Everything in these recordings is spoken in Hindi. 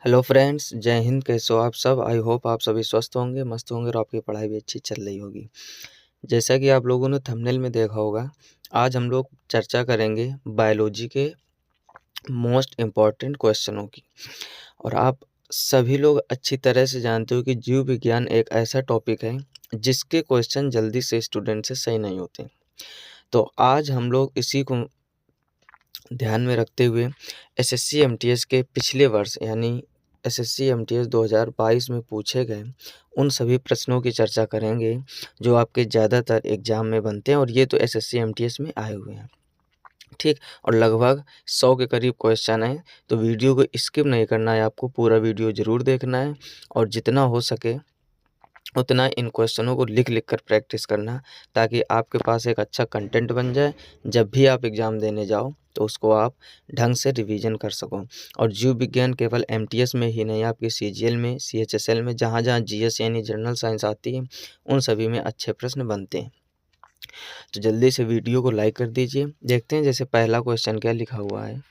हेलो फ्रेंड्स, जय हिंद। कैसे हो आप सब? आई होप आप सभी स्वस्थ होंगे, मस्त होंगे और आपकी पढ़ाई भी अच्छी चल रही होगी। जैसा कि आप लोगों ने थंबनेल में देखा होगा, आज हम लोग चर्चा करेंगे बायोलॉजी के मोस्ट इम्पॉर्टेंट क्वेश्चनों की। और आप सभी लोग अच्छी तरह से जानते हो कि जीव विज्ञान एक ऐसा टॉपिक है जिसके क्वेश्चन जल्दी से स्टूडेंट से सही नहीं होते। तो आज हम लोग इसी को ध्यान में रखते हुए एसएससी एमटीएस के पिछले वर्ष यानी एसएससी एमटीएस 2022 में पूछे गए उन सभी प्रश्नों की चर्चा करेंगे जो आपके ज़्यादातर एग्जाम में बनते हैं और ये तो एसएससी एमटीएस में आए हुए हैं। ठीक, और लगभग 100 के करीब क्वेश्चन हैं, तो वीडियो को स्किप नहीं करना है, आपको पूरा वीडियो ज़रूर देखना है और जितना हो सके उतना इन क्वेश्चनों को लिख लिख कर प्रैक्टिस करना, ताकि आपके पास एक अच्छा कंटेंट बन जाए। जब भी आप एग्ज़ाम देने जाओ तो उसको आप ढंग से रिवीजन कर सको। और जीव विज्ञान केवल एमटीएस में ही नहीं, आपके सीजीएल में, सीएचएसएल में, जहाँ जहाँ जीएस यानी जनरल साइंस आती है, उन सभी में अच्छे प्रश्न बनते हैं। तो जल्दी से वीडियो को लाइक कर दीजिए। देखते हैं जैसे पहला क्वेश्चन क्या लिखा हुआ है।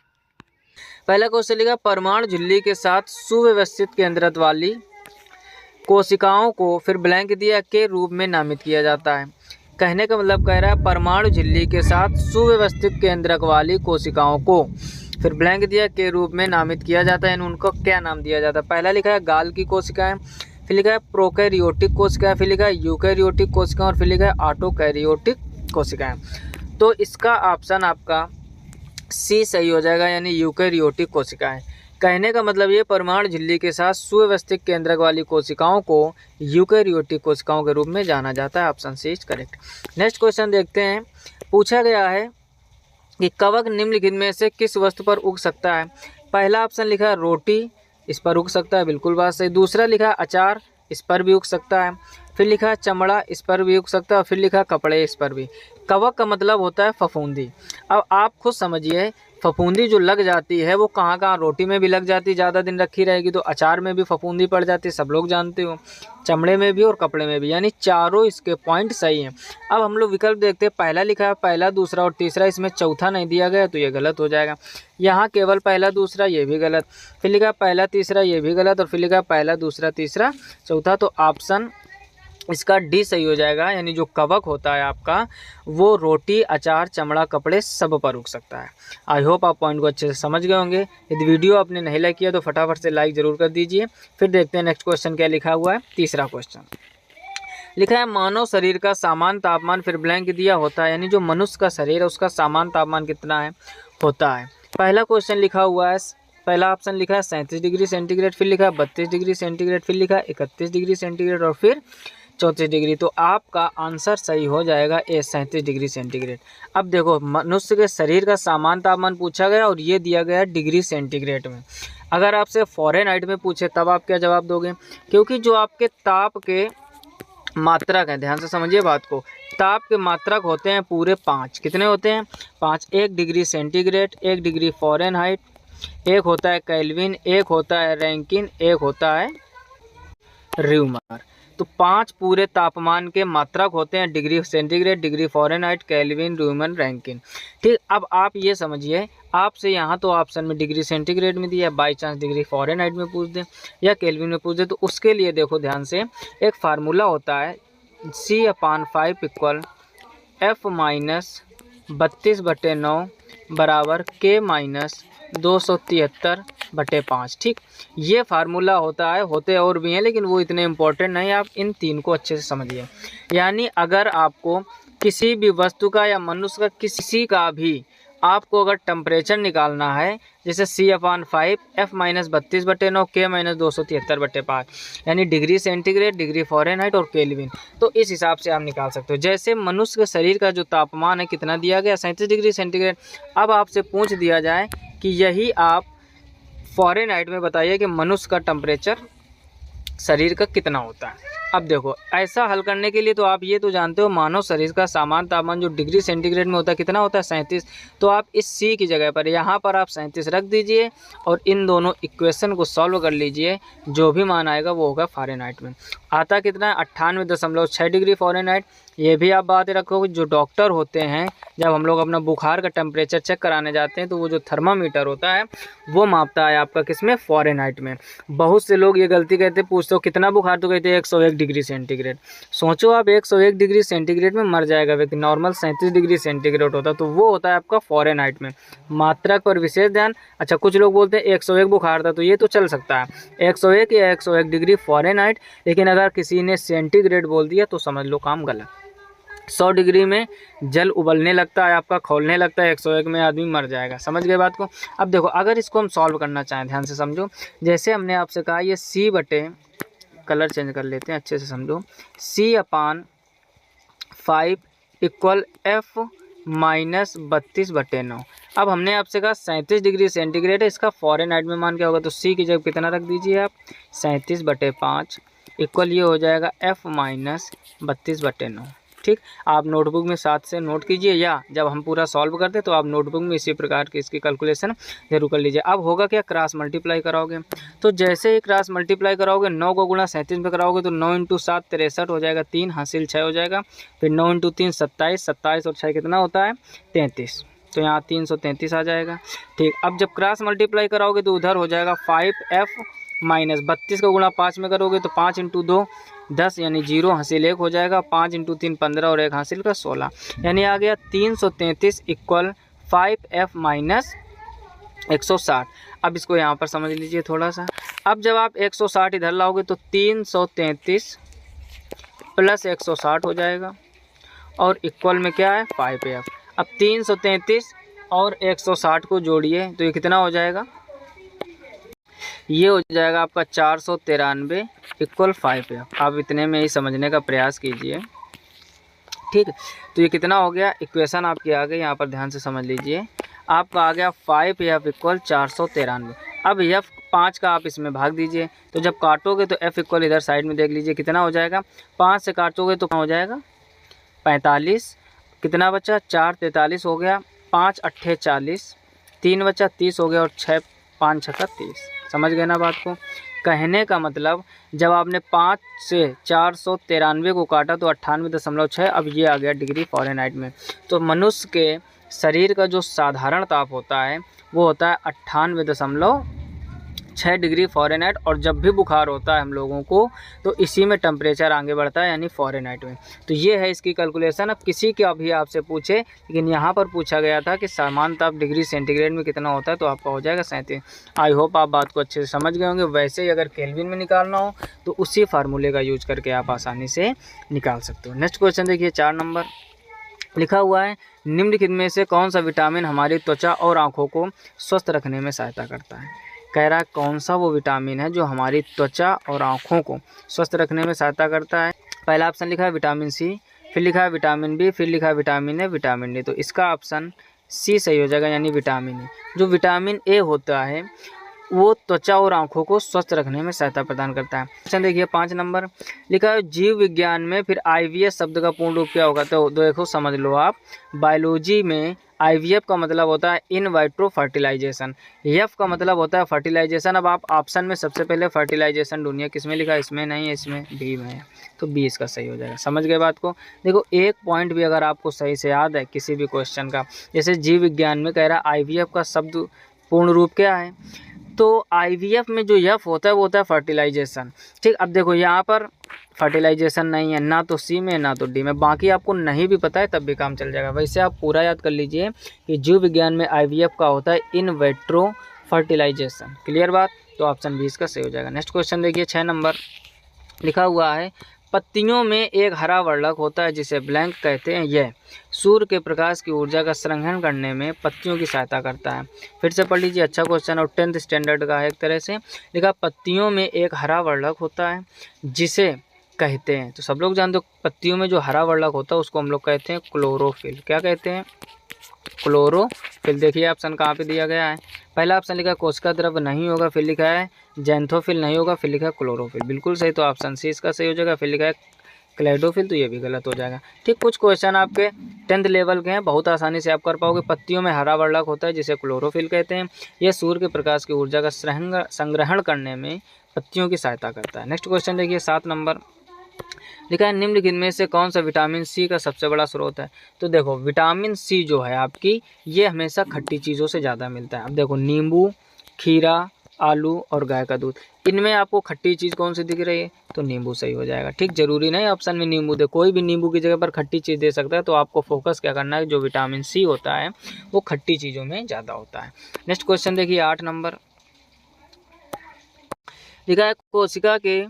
पहला क्वेश्चन लिखा, परमाणु झिल्ली के साथ सुव्यवस्थित केंद्रक वाली कोशिकाओं को फिर ब्लैंक दिया के रूप में नामित किया जाता है। कहने का मतलब कह रहा है परमाणु झिल्ली के साथ सुव्यवस्थित केंद्रक वाली कोशिकाओं को फिर ब्लैंक दिया के रूप में नामित किया जाता है। यानी उनको क्या नाम दिया जाता है? पहला लिखा है गाल की कोशिकाएं, फिर लिखा है प्रोकैरियोटिक कोशिकाएं, फिर लिखा है यूकैरियोटिक कोशिकाएं और फिर लिखा है ऑटोकैरियोटिक कोशिकाएं। तो इसका ऑप्शन आपका सी सही हो जाएगा, यानी यूकैरियोटिक कोशिकाएं। कहने का मतलब ये परमाणु झिल्ली के साथ सुव्यवस्थित केंद्रक वाली कोशिकाओं को यूकैरियोटिक कोशिकाओं के रूप में जाना जाता है। Option C is correct. Next question देखते हैं। पूछा गया है कि कवक निम्नलिखित में से किस वस्तु पर उग सकता है? पहला ऑप्शन लिखा है रोटी, इस पर उग सकता है, बिल्कुल बात सही। दूसरा लिखा है अचार, इस पर भी उग सकता है। फिर लिखा है चमड़ा, इस पर भी उग सकता है। फिर लिखा है कपड़े, इस पर भी। कवक का मतलब होता है फफूंदी। अब आप खुद समझिए, फफूंदी जो लग जाती है वो कहाँ कहाँ, रोटी में भी लग जाती है, ज़्यादा दिन रखी रहेगी तो अचार में भी फफूंदी पड़ जाती है, सब लोग जानते हो, चमड़े में भी और कपड़े में भी, यानी चारों इसके पॉइंट सही हैं। अब हम लोग विकल्प देखते हैं। पहला लिखा है पहला, दूसरा और तीसरा, इसमें चौथा नहीं दिया गया तो ये गलत हो जाएगा। यहाँ केवल पहला दूसरा, ये भी गलत। फिर लिखा है पहला तीसरा, ये भी गलत। और फिर लिखा है पहला दूसरा तीसरा चौथा, तो ऑप्शन इसका डी सही हो जाएगा। यानी जो कवक होता है आपका, वो रोटी, अचार, चमड़ा, कपड़े सब पर उग सकता है। आई होप आप पॉइंट को अच्छे से समझ गए होंगे। यदि वीडियो आपने नहीं लाइक किया तो फटाफट से लाइक जरूर कर दीजिए। फिर देखते हैं नेक्स्ट क्वेश्चन क्या लिखा हुआ है। तीसरा क्वेश्चन लिखा है मानव शरीर का सामान्य तापमान फिर ब्लैंक दिया होता है। यानी जो मनुष्य का शरीर है उसका सामान्य तापमान कितना है होता है। पहला क्वेश्चन लिखा हुआ है, पहला ऑप्शन लिखा है 37 डिग्री सेंटीग्रेड, फिर लिखा है 32 डिग्री सेंटीग्रेड, फिर लिखा है 31 डिग्री सेंटीग्रेड और फिर 34 डिग्री। तो आपका आंसर सही हो जाएगा ए, 37 डिग्री सेंटीग्रेड। अब देखो, मनुष्य के शरीर का सामान्य तापमान पूछा गया और ये दिया गया डिग्री सेंटीग्रेड में। अगर आपसे फ़ारेनहाइट में पूछे तब आप क्या जवाब दोगे? क्योंकि जो आपके ताप के मात्रक हैं, ध्यान से समझिए बात को, ताप के मात्रक होते हैं पूरे 5। कितने होते हैं? 5। 1 डिग्री सेंटीग्रेड, 1 डिग्री फ़ारेनहाइट, एक होता है केल्विन, एक होता है रैंकिन, एक होता है र्यूमर। तो 5 पूरे तापमान के मात्रक होते हैं, degree centigrade, degree Fahrenheit, kelvin, र्यूमन, Rankine. ठीक, अब आप ये समझिए, आपसे यहाँ तो ऑप्शन में डिग्री सेंटीग्रेड में दिया है, बाई चांस डिग्री फ़ारेनहाइट में पूछ दें या केल्विन में पूछ दें, तो उसके लिए देखो ध्यान से, एक फार्मूला होता है C/5 इक्वल F माइनस 32/9 बराबर K माइनस 273/5। ठीक, ये फार्मूला होता है, होते और भी हैं लेकिन वो इतने इम्पोर्टेंट नहीं, आप इन 3 को अच्छे से समझिए। यानी अगर आपको किसी भी वस्तु का या मनुष्य का किसी का भी आपको अगर टेम्परेचर निकालना है, जैसे C/5 F minus 32/9 K minus 273/5, यानी डिग्री सेंटीग्रेड, डिग्री फ़ारेनहाइट और केल्विन, तो इस हिसाब से आप निकाल सकते हो। जैसे मनुष्य के शरीर का जो तापमान है कितना दिया गया, 37 डिग्री सेंटीग्रेड। अब आपसे पूछ दिया जाए कि यही आप फ़ारेनहाइट में बताइए कि मनुष्य का टेम्परेचर शरीर का कितना होता है। अब देखो ऐसा हल करने के लिए तो आप ये तो जानते हो मानव शरीर का सामान्य तापमान जो डिग्री सेंटीग्रेड में होता है कितना होता है 37। तो आप इस सी की जगह पर यहाँ पर आप 37 रख दीजिए और इन दोनों इक्वेशन को सॉल्व कर लीजिए। जो भी मान आएगा वो होगा फ़ारेनहाइट में। आता कितना है 98.6 डिग्री फ़ारेनहाइट। ये भी आप बात रखोगे जो डॉक्टर होते हैं जब हम लोग अपना बुखार का टेम्परेचर चेक कराने जाते हैं तो वो जो थर्मामीटर होता है वो मापता है आपका किस में फ़ारेनहाइट में। बहुत से लोग ये गलती कहते हैं, पूछते हो कितना बुखार तो कहते हैं 101 डिग्री सेंटीग्रेड। सोचो आप 101 डिग्री सेंटीग्रेड में मर जाएगा व्यक्ति। नॉर्मल 37 डिग्री सेंटीग्रेड होता है तो वो होता है आपका फ़ारेनहाइट में। मात्रक पर विशेष ध्यान। अच्छा कुछ लोग बोलते हैं 101 बुखार था तो ये तो चल सकता है 101 या 101 डिग्री फ़ारेनहाइट, लेकिन अगर किसी ने सेंटीग्रेड बोल दिया तो समझ लो काम गलत। 100 डिग्री में जल उबलने लगता है, आपका खौलने लगता है, 101 में आदमी मर जाएगा। समझ गए बात को। अब देखो अगर इसको हम सॉल्व करना चाहें, ध्यान से समझो। जैसे हमने आपसे कहा ये सी बटे, कलर चेंज कर लेते हैं अच्छे से समझो, C/5 इक्वल F माइनस 32/9। अब हमने आपसे कहा 37 डिग्री सेंटीग्रेड है, इसका फ़ारेनहाइट में मान क्या होगा, तो सी की जगह कितना रख दीजिए आप 37/5 इक्वल ये हो जाएगा F माइनस 32/9। ठीक, आप नोटबुक में साथ से नोट कीजिए या जब हम पूरा सॉल्व करते तो आप नोटबुक में इसी प्रकार की इसकी कैलकुलेशन जरूर कर लीजिए। अब होगा क्या, क्रॉस मल्टीप्लाई कराओगे तो जैसे ही क्रॉस मल्टीप्लाई कराओगे 9 को गुणा 37 में कराओगे तो 9 × 7 63 हो जाएगा, 3 हासिल 6 हो जाएगा, फिर 9 × 3 27, 27 और 6 कितना होता है 33, तो यहाँ 333 आ जाएगा। ठीक, अब जब क्रॉस मल्टीप्लाई कराओगे तो उधर हो जाएगा 5F माइनस 32 का गुणा 5 में करोगे तो 5 × 2 10 यानी 0 हासिल 1 हो जाएगा, 5 × 3 15 और 1 हासिल का 16 यानी आ गया 333 इक्वल 5F माइनस 160। अब इसको यहाँ पर समझ लीजिए थोड़ा सा। अब जब आप 160 इधर लाओगे तो 333 प्लस 160 हो जाएगा और इक्वल में क्या है 5F। अब 333 और 160 को जोड़िए तो ये कितना हो जाएगा, ये हो जाएगा आपका 493 इक्वल 5F। आप इतने में ही समझने का प्रयास कीजिए। ठीक, तो ये कितना हो गया, इक्वेशन आपकी आ गई, यहाँ पर ध्यान से समझ लीजिए। आपका आ गया 5F इक्वल 493। अब F 5 का आप इसमें भाग दीजिए तो जब काटोगे तो F इक्वल इधर साइड में देख लीजिए कितना हो जाएगा, 5 से काटोगे तो हो जाएगा 45, कितना बचा 4 43 हो गया, 5 8 40, 3 बचा 30 हो गया और 6 5 6 30। समझ गए ना बात को। कहने का मतलब जब आपने 5 से 493 को काटा तो 98.6, अब ये आ गया डिग्री फ़ारेनहाइट में। तो मनुष्य के शरीर का जो साधारण ताप होता है वो होता है 98.6 डिग्री फ़ारेनहाइट, और जब भी बुखार होता है हम लोगों को तो इसी में टेम्परेचर आगे बढ़ता है यानी फ़ारेनहाइट में। तो ये है इसकी कैलकुलेशन। अब किसी का भी आपसे पूछे, लेकिन यहाँ पर पूछा गया था कि सामान्य ताप डिग्री सेंटीग्रेड में कितना होता है तो आपका हो जाएगा 37। आई होप आप बात को अच्छे से समझ गए होंगे। वैसे ही अगर केल्विन में निकालना हो तो उसी फार्मूले का यूज करके आप आसानी से निकाल सकते हो। नेक्स्ट क्वेश्चन देखिए 4 नंबर लिखा हुआ है, निम्नलिखित में से कौन सा विटामिन हमारी त्वचा और आँखों को स्वस्थ रखने में सहायता करता है। कह रहा है कौन सा वो विटामिन है जो हमारी त्वचा और आँखों को स्वस्थ रखने में सहायता करता है। पहला ऑप्शन लिखा है विटामिन सी, फिर लिखा है विटामिन बी, फिर लिखा है विटामिन ए, विटामिन डी। तो इसका ऑप्शन सी सही हो जाएगा यानी विटामिन ए। जो विटामिन ए होता है वो त्वचा और आँखों को स्वस्थ रखने में सहायता प्रदान करता है। क्वेश्चन देखिए 5 नंबर लिखा है, जीव विज्ञान में फिर आईवीएफ शब्द का पूर्ण रूप क्या होगा। तो देखो समझ लो आप, बायोलॉजी में आईवीएफ का मतलब होता है इन वाइट्रो फर्टिलाइजेशन, एफ का मतलब होता है फर्टिलाइजेशन। अब आप ऑप्शन में सबसे पहले फर्टिलाइजेशन ढूंढिए, किसमें लिखा है, इसमें नहीं है, इसमें बी में है, तो बी इसका सही हो जाएगा। समझ गए बात को। देखो एक पॉइंट भी अगर आपको सही से याद है किसी भी क्वेश्चन का, जैसे जीव विज्ञान में कह रहा है आईवीएफ का शब्द पूर्ण रूप क्या है, तो आईवीएफ में जो एफ होता है वो होता है फर्टिलाइजेशन। ठीक, अब देखो यहाँ पर फर्टिलाइजेशन नहीं है ना तो सी में ना तो डी में, बाकी आपको नहीं भी पता है तब भी काम चल जाएगा। वैसे आप पूरा याद कर लीजिए कि जीव विज्ञान में आईवीएफ का होता है इन वाइट्रो फर्टिलाइजेशन। क्लियर बात, तो ऑप्शन 20 का सही हो जाएगा। नेक्स्ट क्वेश्चन देखिए 6 नंबर लिखा हुआ है, पत्तियों में एक हरा वर्णक होता है जिसे ब्लैंक कहते हैं, यह सूर्य के प्रकाश की ऊर्जा का संग्रहण करने में पत्तियों की सहायता करता है। फिर से पढ़ लीजिए, अच्छा क्वेश्चन और 10th स्टैंडर्ड का है एक तरह से। लिखा पत्तियों में एक हरा वर्णक होता है जिसे कहते हैं, तो सब लोग जानते हो पत्तियों में जो हरा वर्णक होता है उसको हम लोग कहते हैं क्लोरोफिल। क्या कहते हैं, क्लोरोफिल। देखिए ऑप्शन कहाँ पे दिया गया है, पहला ऑप्शन लिखा है कोशिका द्रव नहीं होगा, फिर लिखा है जैंथोफिल नहीं होगा, फिर लिखा है क्लोरोफिल। बिल्कुल सही, तो ऑप्शन सी इसका सही हो जाएगा। फिर लिखा है क्लेडोफिल, तो ये भी गलत हो जाएगा। ठीक, कुछ क्वेश्चन आपके 10th लेवल के हैं, बहुत आसानी से आप कर पाओगे। पत्तियों में हरा वर्णक होता है जिसे क्लोरोफिल कहते हैं। यह सूर्य के प्रकाश की ऊर्जा का संग्रहण करने में पत्तियों की सहायता करता है। नेक्स्ट क्वेश्चन देखिए 7 नंबर, लिखा है निम्नलिखित में से कौन सा विटामिन सी का सबसे बड़ा स्रोत है। तो देखो विटामिन सी जो है आपकी, ये हमेशा खट्टी चीज़ों से ज़्यादा मिलता है। अब देखो नींबू, खीरा, आलू और गाय का दूध, इनमें आपको खट्टी चीज़ कौन सी दिख रही है, तो नींबू सही हो जाएगा। ठीक, जरूरी नहीं ऑप्शन में नींबू दे, कोई भी नींबू की जगह पर खट्टी चीज़ दे सकता है। तो आपको फोकस क्या करना है, जो विटामिन सी होता है वो खट्टी चीज़ों में ज़्यादा होता है। नेक्स्ट क्वेश्चन देखिए 8 नंबर, लिखा है कोशिका के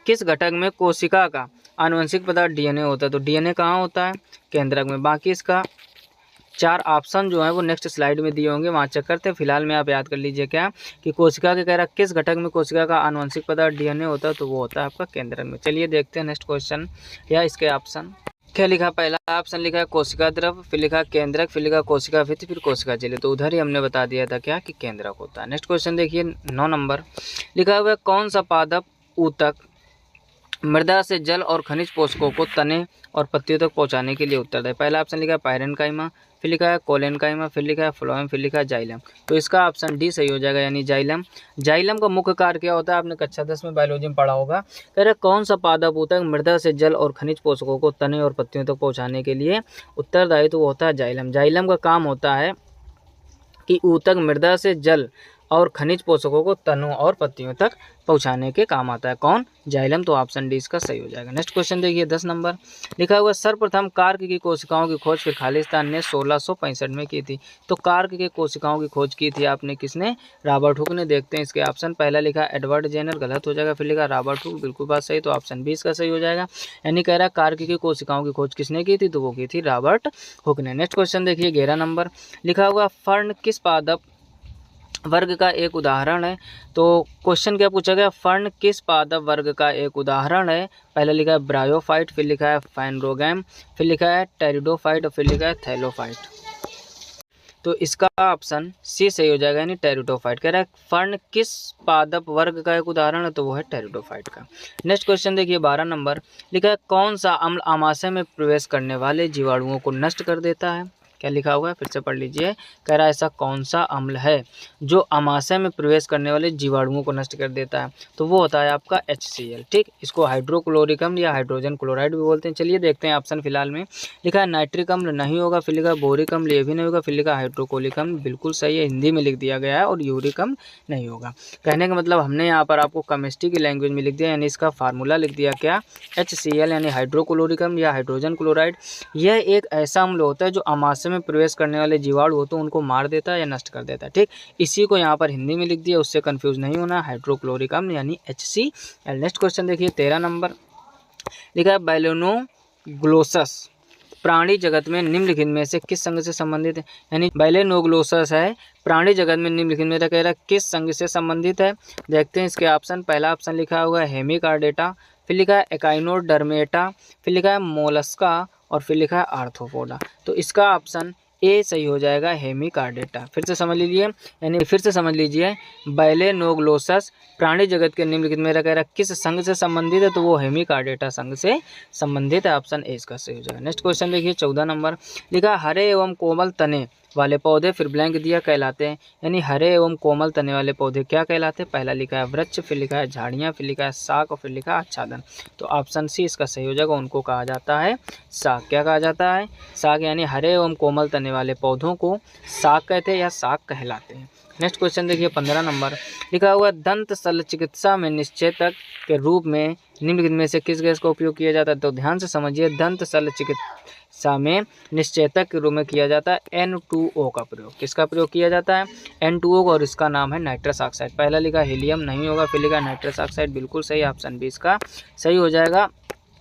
किस घटक में कोशिका का आनुवंशिक पदार्थ डीएनए होता है। तो डीएनए कहाँ होता है, केंद्रक में। बाकी इसका 4 ऑप्शन जो है वो नेक्स्ट स्लाइड में दिए होंगे, वहाँ चेक करते हैं। फिलहाल में आप याद कर लीजिए क्या कि कोशिका के कह रहा किस घटक में कोशिका का आनुवंशिक पदार्थ डीएनए होता है, तो वो होता है आपका केंद्रक में। चलिए देखते हैं नेक्स्ट क्वेश्चन या इसके ऑप्शन क्या लिखा। पहला ऑप्शन लिखा है कोशिका द्रव, फिर लिखा केंद्रक, फिर लिखा कोशिका भित्ति, फिर कोशिका झिल्ली। तो उधर ही हमने बता दिया था क्या कि केंद्रक होता है। नेक्स्ट क्वेश्चन देखिए 9 नंबर, लिखा हुआ है कौन सा पादप ऊतक मृदा से जल और खनिज पोषकों को तने और पत्तियों तक पहुंचाने के लिए उत्तरदायी। पहला ऑप्शन लिखा है पायरेनकाइमा, फिर लिखा है कोलेनकाइमा, फिर लिखा है फ्लोएम, फिर लिखा है जाइलम। तो इसका ऑप्शन डी सही हो जाएगा, यानी जाइलम। जाइलम का मुख्य कार्य क्या होता है, आपने कक्षा 10 में बायोलॉजी में पढ़ा होगा। कह रहे कौन सा पादप ऊतक मृदा से जल और खनिज पोषकों को तने और पत्तियों तक पहुँचाने के लिए उत्तरदायी, तो वो होता है जाइलम। जाइलम का काम होता है कि ऊतक मृदा से जल और खनिज पोषकों को तनों और पत्तियों तक पहुंचाने के काम आता है। कौन, जाइलम। तो ऑप्शन डी इसका सही हो जाएगा। नेक्स्ट क्वेश्चन देखिए 10 नंबर, लिखा हुआ सर्वप्रथम कार्क की कोशिकाओं की खोज फिर खालिस्तान ने 1665 में की थी। तो कार्क के कोशिकाओं की खोज की थी आपने, किसने, रॉबर्ट हुक ने। देखते हैं इसके ऑप्शन, पहला लिखा एडवर्ड जेनर, गलत हो जाएगा। फिर लिखा रॉबर्ट हुक, बिल्कुल बात सही, तो ऑप्शन बी इसका सही हो जाएगा। यानी कह रहा है कार्क की कोशिकाओं की खोज किसने की थी, तो वो की थी रॉबर्ट हुक ने। नेक्स्ट क्वेश्चन देखिए 11 नंबर, लिखा हुआ फर्न किस पादप वर्ग का एक उदाहरण है। तो क्वेश्चन क्या पूछा गया, फर्न किस पादप वर्ग का एक उदाहरण है। पहले लिखा है ब्रायोफाइट, फिर लिखा है फाइनरोगैम, फिर लिखा है टेरिडोफाइट और फिर लिखा है थैलोफाइट। तो इसका ऑप्शन सी सही हो जाएगा, यानी टेरिडोफाइट। कह रहा है फर्न किस पादप वर्ग का एक उदाहरण है, तो वो है टेरिडोफाइट का। नेक्स्ट क्वेश्चन देखिए 12 नंबर, लिखा है कौन सा अम्ल आमाशय में प्रवेश करने वाले जीवाणुओं को नष्ट कर देता है। क्या लिखा हुआ है, फिर से पढ़ लीजिए। कह रहा है ऐसा कौन सा अम्ल है जो अमाशय में प्रवेश करने वाले जीवाणुओं को नष्ट कर देता है, तो वो होता है आपका HCl। ठीक, इसको हाइड्रोक्लोरिक अम्ल या हाइड्रोजन क्लोराइड भी बोलते हैं। चलिए देखते हैं ऑप्शन फिलहाल में, लिखा है नाइट्रिक अम्ल नहीं होगा, फिर लिखा बोरिक अम्ल ये भी नहीं होगा, फिर लिखा हाइड्रोक्लोरिक अम्ल, बिल्कुल सही है, हिंदी में लिख दिया गया है, और यूरिक अम्ल नहीं होगा। कहने का मतलब हमने यहाँ पर आपको केमिस्ट्री की लैंग्वेज में लिख दिया, यानी इसका फार्मूला लिख दिया क्या, HCl यानी हाइड्रोक्लोरिक अम्ल या हाइड्रोजन क्लोराइड। यह एक ऐसा अम्ल होता है जो अमाशय में प्रवेश करने वाले जीवाणु हो तो उनको मार देता है या नष्ट कर देता है। ठीक, इसी को यहाँ पर हिंदी में लिख दिया, उससे कंफ्यूज नहीं होना, हाइड्रोक्लोरिक अम्ल यानी HCl। नेक्स्ट क्वेश्चन देखिए 13 नंबर, लिखा है बैलेनोग्लोसस प्राणी जगत में निम्नलिखित में से किस संघ से संबंधित है। यानी बैलेनोग्लोसस है प्राणी जगत में निम्नलिखित में कह रहा है किस संघ से संबंधित है। देखते हैं इसके ऑप्शन, पहला ऑप्शन लिखा हुआ है हेमिकार्डेटा, फिर लिखा है एकाइनोडर्मेटा, फिर लिखा है मोलस्का और फिर लिखा है आर्थ्रोपोडा। तो इसका ऑप्शन ए सही हो जाएगा, हेमिकार्डेटा। फिर से समझ लीजिए, यानी फिर से समझ लीजिए, बैलेनोग्लोसस प्राणी जगत के निम्नलिखित में कह रहा है किस संघ से संबंधित है, तो वो हेमिकार्डेटा संघ से संबंधित है। ऑप्शन ए इसका सही हो जाएगा। नेक्स्ट क्वेश्चन देखिए 14 नंबर, लिखा हरे एवं कोमल तने वाले पौधे फिर ब्लैंक दिया कहलाते हैं। यानी हरे एवं कोमल तने वाले पौधे क्या कहलाते हैं, पहला लिखा है वृक्ष, फिर लिखा है झाड़ियाँ, फिर लिखा है शाक और फिर लिखा है आच्छादन। तो ऑप्शन सी इसका सही हो जाएगा, उनको कहा जाता है शाक। क्या कहा जाता है, शाक, यानी हरे एवं कोमल तने वाले पौधों को शाक कहते हैं या शाक कहलाते हैं। नेक्स्ट क्वेश्चन देखिए 15 नंबर, लिखा हुआ दंत शल्य चिकित्सा में निश्चेतक के रूप में निम्नलिखित में से किस गैस का उपयोग किया जाता है। तो ध्यान से समझिए, दंत शल्य चिकित्सा में निश्चेतक के रूप में किया जाता है N2O का प्रयोग। किसका प्रयोग किया जाता है, N2O, और इसका नाम है नाइट्रस ऑक्साइड। पहला लिखा हीलियम नहीं होगा, फिर लिखा नाइट्रस ऑक्साइड, बिल्कुल सही, ऑप्शन बी इसका सही हो जाएगा।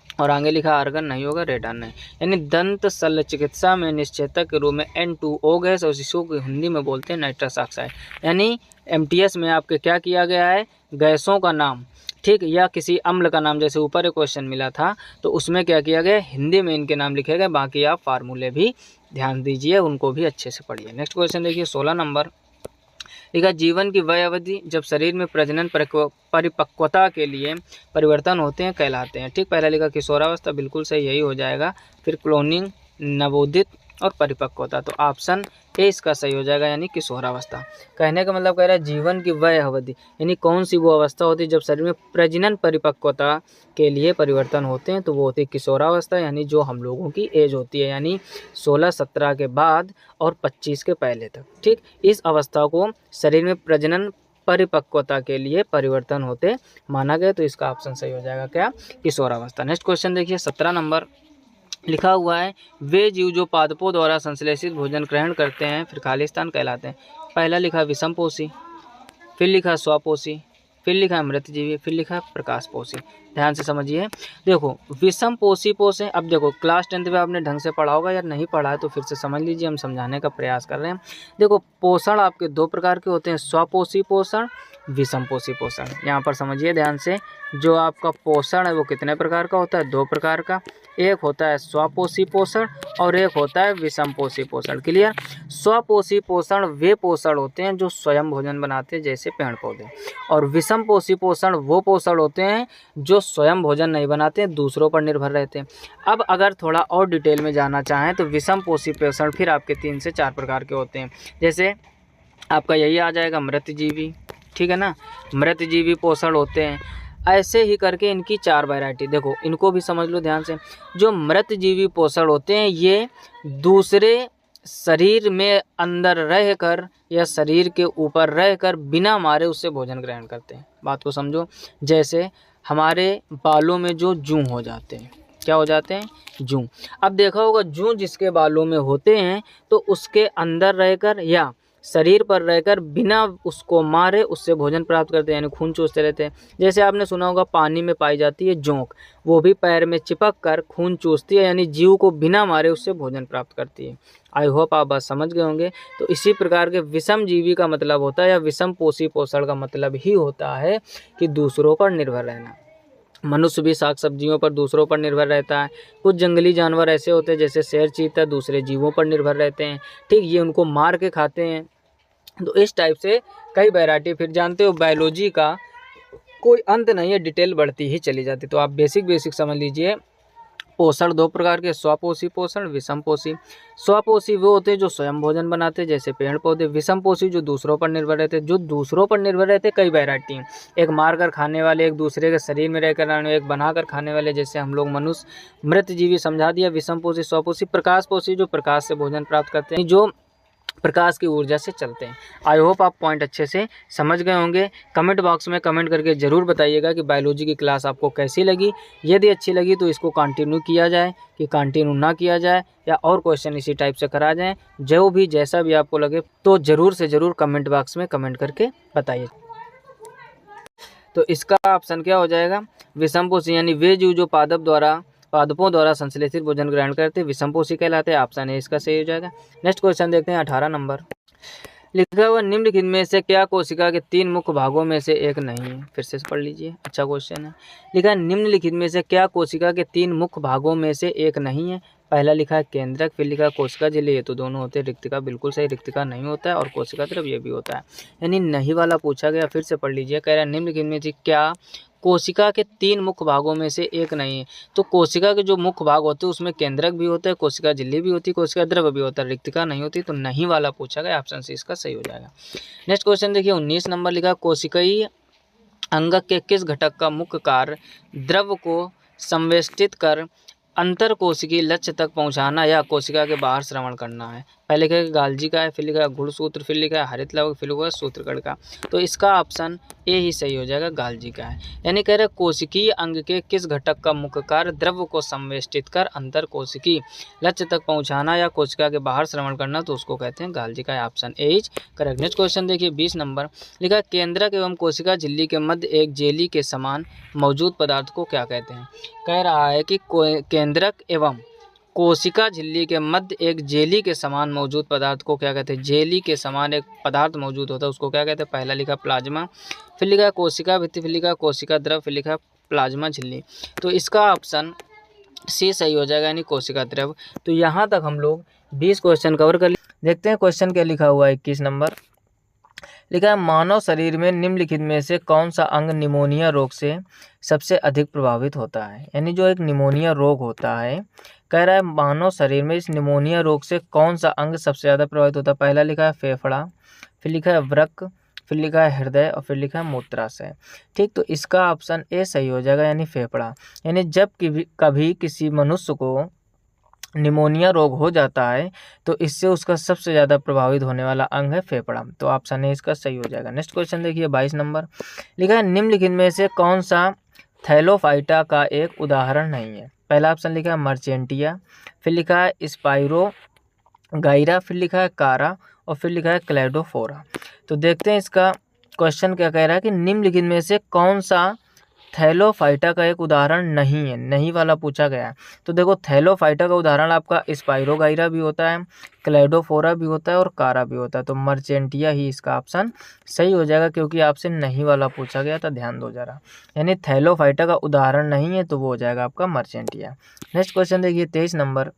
और आगे लिखा आर्गन नहीं होगा, रेडान नहीं। यानी दंत शल्य चिकित्सा में निश्चेतक के रूप में N2O गैस और इसको हिंदी में बोलते हैं नाइट्रस ऑक्साइड। यानी MTS में आपके क्या किया गया है, गैसों का नाम, ठीक, या किसी अम्ल का नाम, जैसे ऊपर एक क्वेश्चन मिला था तो उसमें क्या किया गया, हिंदी में इनके नाम लिखे गए, बाकी आप फार्मूले भी ध्यान दीजिए, उनको भी अच्छे से पढ़िए। नेक्स्ट क्वेश्चन देखिए 16 नंबर, लिखा जीवन की वह अवधि जब शरीर में प्रजनन परिपक्वता के लिए परिवर्तन होते हैं कहलाते हैं। ठीक, पहला लिखा किशोरावस्था, बिल्कुल सही, यही हो जाएगा। फिर क्लोनिंग, नवोदित और परिपक्वता, तो ऑप्शन ए इसका सही हो जाएगा, यानी किशोरावस्था। कहने का मतलब कह रहा है जीवन की वह अवधि, यानी कौन सी वो अवस्था होती है जब शरीर में प्रजनन परिपक्वता के लिए परिवर्तन होते हैं, तो वो होती है किशोरावस्था, यानी जो हम लोगों की एज होती है, यानी 16-17 के बाद और 25 के पहले तक। ठीक, इस अवस्था को शरीर में प्रजनन परिपक्वता के लिए परिवर्तन होते माना गया, तो इसका ऑप्शन सही हो जाएगा क्या, किशोरावस्था। नेक्स्ट क्वेश्चन देखिए 17 नंबर, लिखा हुआ है वे जीव जो पादपों द्वारा संश्लेषित भोजन ग्रहण करते हैं फिर खालिस्तान कहलाते हैं। पहला लिखा विषमपोषी, फिर लिखा स्वपोषी, फिर लिखा मृतजीवी, फिर लिखा प्रकाशपोषी। ध्यान से समझिए, देखो विषमपोषी पोष है। अब देखो क्लास 10th में आपने ढंग से पढ़ा होगा या नहीं पढ़ा है तो फिर से समझ लीजिए, हम समझाने का प्रयास कर रहे हैं। देखो पोषण आपके दो प्रकार के होते हैं, स्वपोषी पोषण, विषमपोषी पोषण। यहाँ पर समझिए ध्यान से, जो आपका पोषण है वो कितने प्रकार का होता है, दो प्रकार का। एक होता है स्वपोषी पोषण और एक होता है विषमपोषी पोषण। क्लियर। स्वपोषी पोषण वे पोषण होते हैं जो स्वयं भोजन बनाते हैं, जैसे पेड़ पौधे, और विषमपोषी पोषण वो पोषण होते हैं जो स्वयं भोजन नहीं बनाते हैं, दूसरों पर निर्भर रहते हैं। अब अगर थोड़ा और डिटेल में जानना चाहें तो विषमपोषी पोषण फिर आपके 3 से 4 प्रकार के होते हैं। जैसे आपका यही आ जाएगा मृतजीवी, ठीक है ना, मृतजीवी पोषण होते हैं। ऐसे ही करके इनकी 4 वैरायटी, देखो इनको भी समझ लो ध्यान से। जो मृतजीवी पोषण होते हैं ये दूसरे शरीर में अंदर रहकर या शरीर के ऊपर रहकर बिना मारे उससे भोजन ग्रहण करते हैं। बात को समझो, जैसे हमारे बालों में जो जूं हो जाते हैं, क्या हो जाते हैं, जूं। अब देखा होगा जूं जिसके बालों में होते हैं तो उसके अंदर रहकर या शरीर पर रहकर बिना उसको मारे उससे भोजन प्राप्त करते हैं, यानी खून चूसते रहते हैं। जैसे आपने सुना होगा पानी में पाई जाती है जोंक, वो भी पैर में चिपक कर खून चूसती है, यानी जीव को बिना मारे उससे भोजन प्राप्त करती है। आई होप आप बात समझ गए होंगे। तो इसी प्रकार के विषम जीवी का मतलब होता है या विषम पोषी पोषण का मतलब ही होता है कि दूसरों पर निर्भर रहना। मनुष्य भी साग सब्जियों पर दूसरों पर निर्भर रहता है। कुछ जंगली जानवर ऐसे होते हैं जैसे शेर चीता दूसरे जीवों पर निर्भर रहते हैं, ठीक, ये उनको मार के खाते हैं। तो इस टाइप से कई वैरायटी, फिर जानते हो बायोलॉजी का कोई अंत नहीं है, डिटेल बढ़ती ही चली जाती। तो आप बेसिक समझ लीजिए, पोषण 2 प्रकार के, स्वपोषी पोषण, विषमपोषी। स्वपोषी वो होते हैं जो स्वयं भोजन बनाते हैं, जैसे पेड़ पौधे। विषमपोषी जो दूसरों पर निर्भर रहते हैं। जो दूसरों पर निर्भर रहते हैं कई वैरायटी हैं, एक मार कर खाने वाले, एक दूसरे के शरीर में रहकर रहने, एक बना कर खाने वाले, जैसे हम लोग मनुष्य। मृतजीवी समझा दिया, विषमपोषी, स्वपोषी। प्रकाशपोषी जो प्रकाश से भोजन प्राप्त करते हैं, जो प्रकाश की ऊर्जा से चलते हैं। आई होप आप पॉइंट अच्छे से समझ गए होंगे। कमेंट बॉक्स में कमेंट करके ज़रूर बताइएगा कि बायोलॉजी की क्लास आपको कैसी लगी। यदि अच्छी लगी तो इसको कंटिन्यू किया जाए कि कंटिन्यू ना किया जाए, या और क्वेश्चन इसी टाइप से करा जाए, जो भी जैसा भी आपको लगे तो ज़रूर से ज़रूर कमेंट बॉक्स में कमेंट करके बताइए। तो इसका ऑप्शन क्या हो जाएगा, विषमपोषी, यानी वे जीव जो पादपों द्वारा संश्लेषित भोजन ग्रहण करते विषमपोषी कहलाते हैं। ऑप्शन ए इसका सही हो जाएगा। नेक्स्ट क्वेश्चन देखते हैं 18 नंबर, लिखा हुआ निम्नलिखित में से क्या कोशिका के 3 मुख्य भागों में से एक नहीं है। फिर से पढ़ लीजिए, अच्छा क्वेश्चन है। लिखा है निम्नलिखित में से क्या कोशिका के 3 मुख्य भागों में से एक नहीं है। पहला लिखा है केंद्रक, फिर लिखा है कोशिका झिल्ली, ये तो दोनों होते हैं। रिक्तिका बिल्कुल सही, रिक्तिका नहीं होता है, और कोशिका द्रव ये भी होता है, यानी नहीं वाला पूछा गया। फिर से पढ़ लीजिए, कह रहा है निम्नलिखित में से क्या कोशिका के 3 मुख्य भागों में से एक नहीं है। तो कोशिका के जो मुख्य भाग होते हैं उसमें केंद्रक भी होता है, कोशिका झिल्ली भी होती है, कोशिका द्रव भी होता है, रिक्तिका नहीं होती। तो नहीं वाला पूछा गया, ऑप्शन सी इसका सही हो जाएगा। नेक्स्ट क्वेश्चन देखिए 19 नंबर, लिखा कोशिकीय अंगक के किस घटक का मुख्य कार्य द्रव को संवेष्टित कर अंतर कोशिकीय लक्ष्य तक पहुंचाना या कोशिका के बाहर श्रवण करना है। पहले लिखा है गाल्जी का है, फिर लिखा है गुणसूत्र, फिर लिखा है हरित लवक, फिर लिखा है सूत्रकण का। तो इसका ऑप्शन ए ही सही हो जाएगा, गाल्जी का है। यानी कह रहे कोशिकीय अंग के किस घटक का मुख्य कार्य द्रव को संवेष्टित कर अंतर कोशिकीय लक्ष्य तक पहुंचाना या कोशिका के बाहर श्रवण करना, तो उसको कहते हैं गाल्जी का। Option A is correct. Next question देखिए 20 नंबर, लिखा केंद्रक एवं कोशिका झिल्ली के मध्य एक जेली के समान मौजूद पदार्थ को क्या कहते हैं। कह रहा है कि केंद्रक एवं कोशिका झिल्ली के मध्य एक जेली के समान मौजूद पदार्थ को क्या कहते हैं। जेली के समान एक पदार्थ मौजूद होता है, उसको क्या कहते हैं। पहला लिखा प्लाज्मा, फिर लिखा कोशिका भित्ति, फिर लिखा कोशिका द्रव, फिर लिखा प्लाज्मा झिल्ली। तो इसका ऑप्शन सी सही हो जाएगा, यानी कोशिका द्रव। तो यहाँ तक हम लोग 20 क्वेश्चन कवर कर लिए। देखते हैं क्वेश्चन क्या लिखा हुआ है। 21 नंबर लिखा है, मानव शरीर में निम्नलिखित में से कौन सा अंग निमोनिया रोग से सबसे अधिक प्रभावित होता है। यानी जो एक निमोनिया रोग होता है, कह रहा है मानव शरीर में इस निमोनिया रोग से कौन सा अंग सबसे ज़्यादा प्रभावित होता है। पहला लिखा है फेफड़ा, फिर लिखा है वृक्क, फिर लिखा है हृदय और फिर लिखा है मूत्राशय। ठीक, तो इसका ऑप्शन ए सही हो जाएगा, यानी फेफड़ा। यानी जब कभी किसी मनुष्य को निमोनिया रोग हो जाता है तो इससे उसका सबसे ज़्यादा प्रभावित होने वाला अंग है फेफड़ा। तो ऑप्शन ए इसका सही हो जाएगा। नेक्स्ट क्वेश्चन देखिए 22 नंबर लिखा है, निम्नलिखित में से कौन सा थैलोफाइटा का एक उदाहरण नहीं है। पहला ऑप्शन लिखा है मर्चेंटिया, फिर लिखा है स्पाइरो गाइरा, फिर लिखा है कारा और फिर लिखा है क्लेडोफोरा। तो देखते हैं इसका क्वेश्चन क्या कह रहा है कि निम्नलिखित में से कौन सा थैलोफाइटा का एक उदाहरण नहीं है। नहीं वाला पूछा गया है। तो देखो थैलोफाइटा का उदाहरण आपका स्पाइरोगाइरा भी होता है, क्लेडोफोरा भी होता है और कारा भी होता है। तो मर्चेंटिया ही इसका ऑप्शन सही हो जाएगा, क्योंकि आपसे नहीं वाला पूछा गया था, ध्यान दो जरा। यानी थैलोफाइटा का उदाहरण नहीं है तो वो हो जाएगा आपका मर्चेंटिया। नेक्स्ट क्वेश्चन देखिए 23 नंबर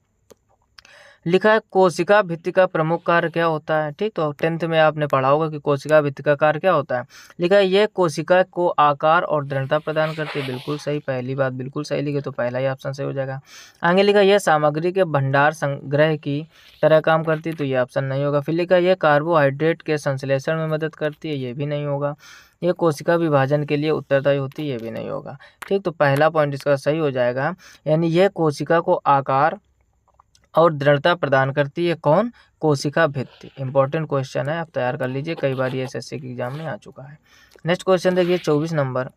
लिखा है, कोशिका भित्ति का प्रमुख कार्य क्या होता है। ठीक, तो 10th में आपने पढ़ा होगा कि कोशिका भित्ति का कार्य क्या होता है। लिखा है यह कोशिका को आकार और दृढ़ता प्रदान करती है। बिल्कुल सही, पहली बात बिल्कुल सही लिखे तो पहला ही ऑप्शन सही हो जाएगा। आगे लिखा यह सामग्री के भंडार संग्रह की तरह काम करती है, तो ये ऑप्शन नहीं होगा। फिर लिखा यह कार्बोहाइड्रेट के संश्लेषण में मदद करती है, ये भी नहीं होगा। ये कोशिका विभाजन के लिए उत्तरदायी होती है, ये भी नहीं होगा। ठीक, तो पहला पॉइंट इसका सही हो जाएगा, यानी यह कोशिका को आकार और दृढ़ता प्रदान करती है। कौन? कोशिका भित्ति। इंपॉर्टेंट क्वेश्चन है, आप तैयार कर लीजिए, कई बार ये एसएससी के एग्जाम में आ चुका है। नेक्स्ट क्वेश्चन देखिए 24 नंबर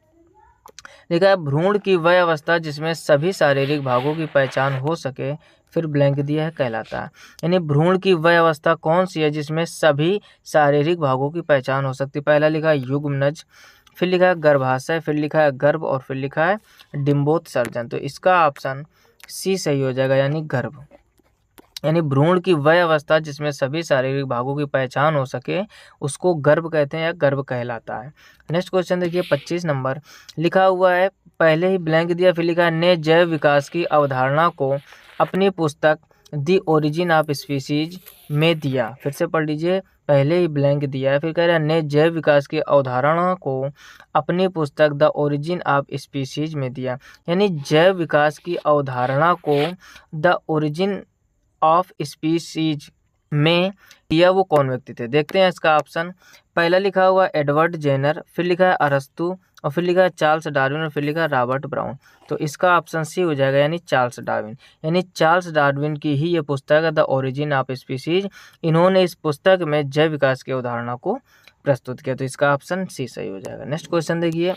लिखा है, भ्रूण की वह अवस्था जिसमें सभी शारीरिक भागों की पहचान हो सके, फिर ब्लैंक दिया है, कहलाता है। यानी भ्रूण की वह अवस्था कौन सी है जिसमें सभी शारीरिक भागों की पहचान हो सकती है। पहला लिखा है युग्मनज, फिर लिखा है गर्भाशय, फिर लिखा है गर्भ और फिर लिखा है डिम्बोत्सर्जन। तो इसका ऑप्शन सी सही हो जाएगा, यानी गर्भ। यानी भ्रूण की वह अवस्था जिसमें सभी शारीरिक भागों की पहचान हो सके उसको गर्भ कहते हैं या गर्भ कहलाता है। नेक्स्ट क्वेश्चन देखिए 25 नंबर लिखा हुआ है, पहले ही ब्लैंक दिया, फिर लिखा है ने जैव विकास की अवधारणा को अपनी पुस्तक द ओरिजिन ऑफ स्पीसीज में दिया। फिर से पढ़ लीजिए, पहले ही ब्लैंक दिया है, फिर कह रहा है ने जैव विकास की अवधारणा को अपनी पुस्तक द ओरिजिन ऑफ स्पीसीज में दिया। यानी जैव विकास की अवधारणा को द ओरिजिन ऑफ स्पीसीज में दिया वो कौन व्यक्ति थे। देखते हैं इसका ऑप्शन। पहला लिखा हुआ एडवर्ड जेनर, फिर लिखा है अरस्तु और फिर लिखा है चार्ल्स डार्विन और फिर लिखा है रॉबर्ट ब्राउन। तो इसका ऑप्शन सी हो जाएगा, यानी चार्ल्स डार्विन। यानी चार्ल्स डार्विन की ही ये पुस्तक है द ओरिजिन ऑफ स्पीसीज। इन्होंने इस पुस्तक में जैव विकास की अवधारणा को प्रस्तुत किया। तो इसका ऑप्शन सी सही हो जाएगा। नेक्स्ट क्वेश्चन देखिए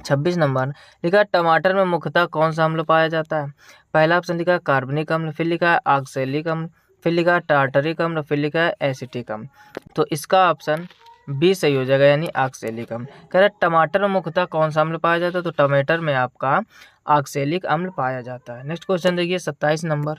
26 नंबर लिखा, टमाटर में मुख्यतः कौन सा अम्ल पाया जाता है। पहला ऑप्शन लिखा है कार्बनिक अम्ल, फिर लिखा है ऑक्सैलिक अम्ल, फिर लिखा है टार्टरिक अम्ल, फिर लिखा है एसिटिक अम्ल। तो इसका ऑप्शन बी सही हो जाएगा, यानी ऑक्सैलिक अम्ल। कह रहा है टमाटर में मुख्यतः कौन सा अम्ल पाया जाता है, तो टमाटर में आपका ऑक्सैलिक अम्ल पाया जाता है। नेक्स्ट क्वेश्चन देखिए 27 नंबर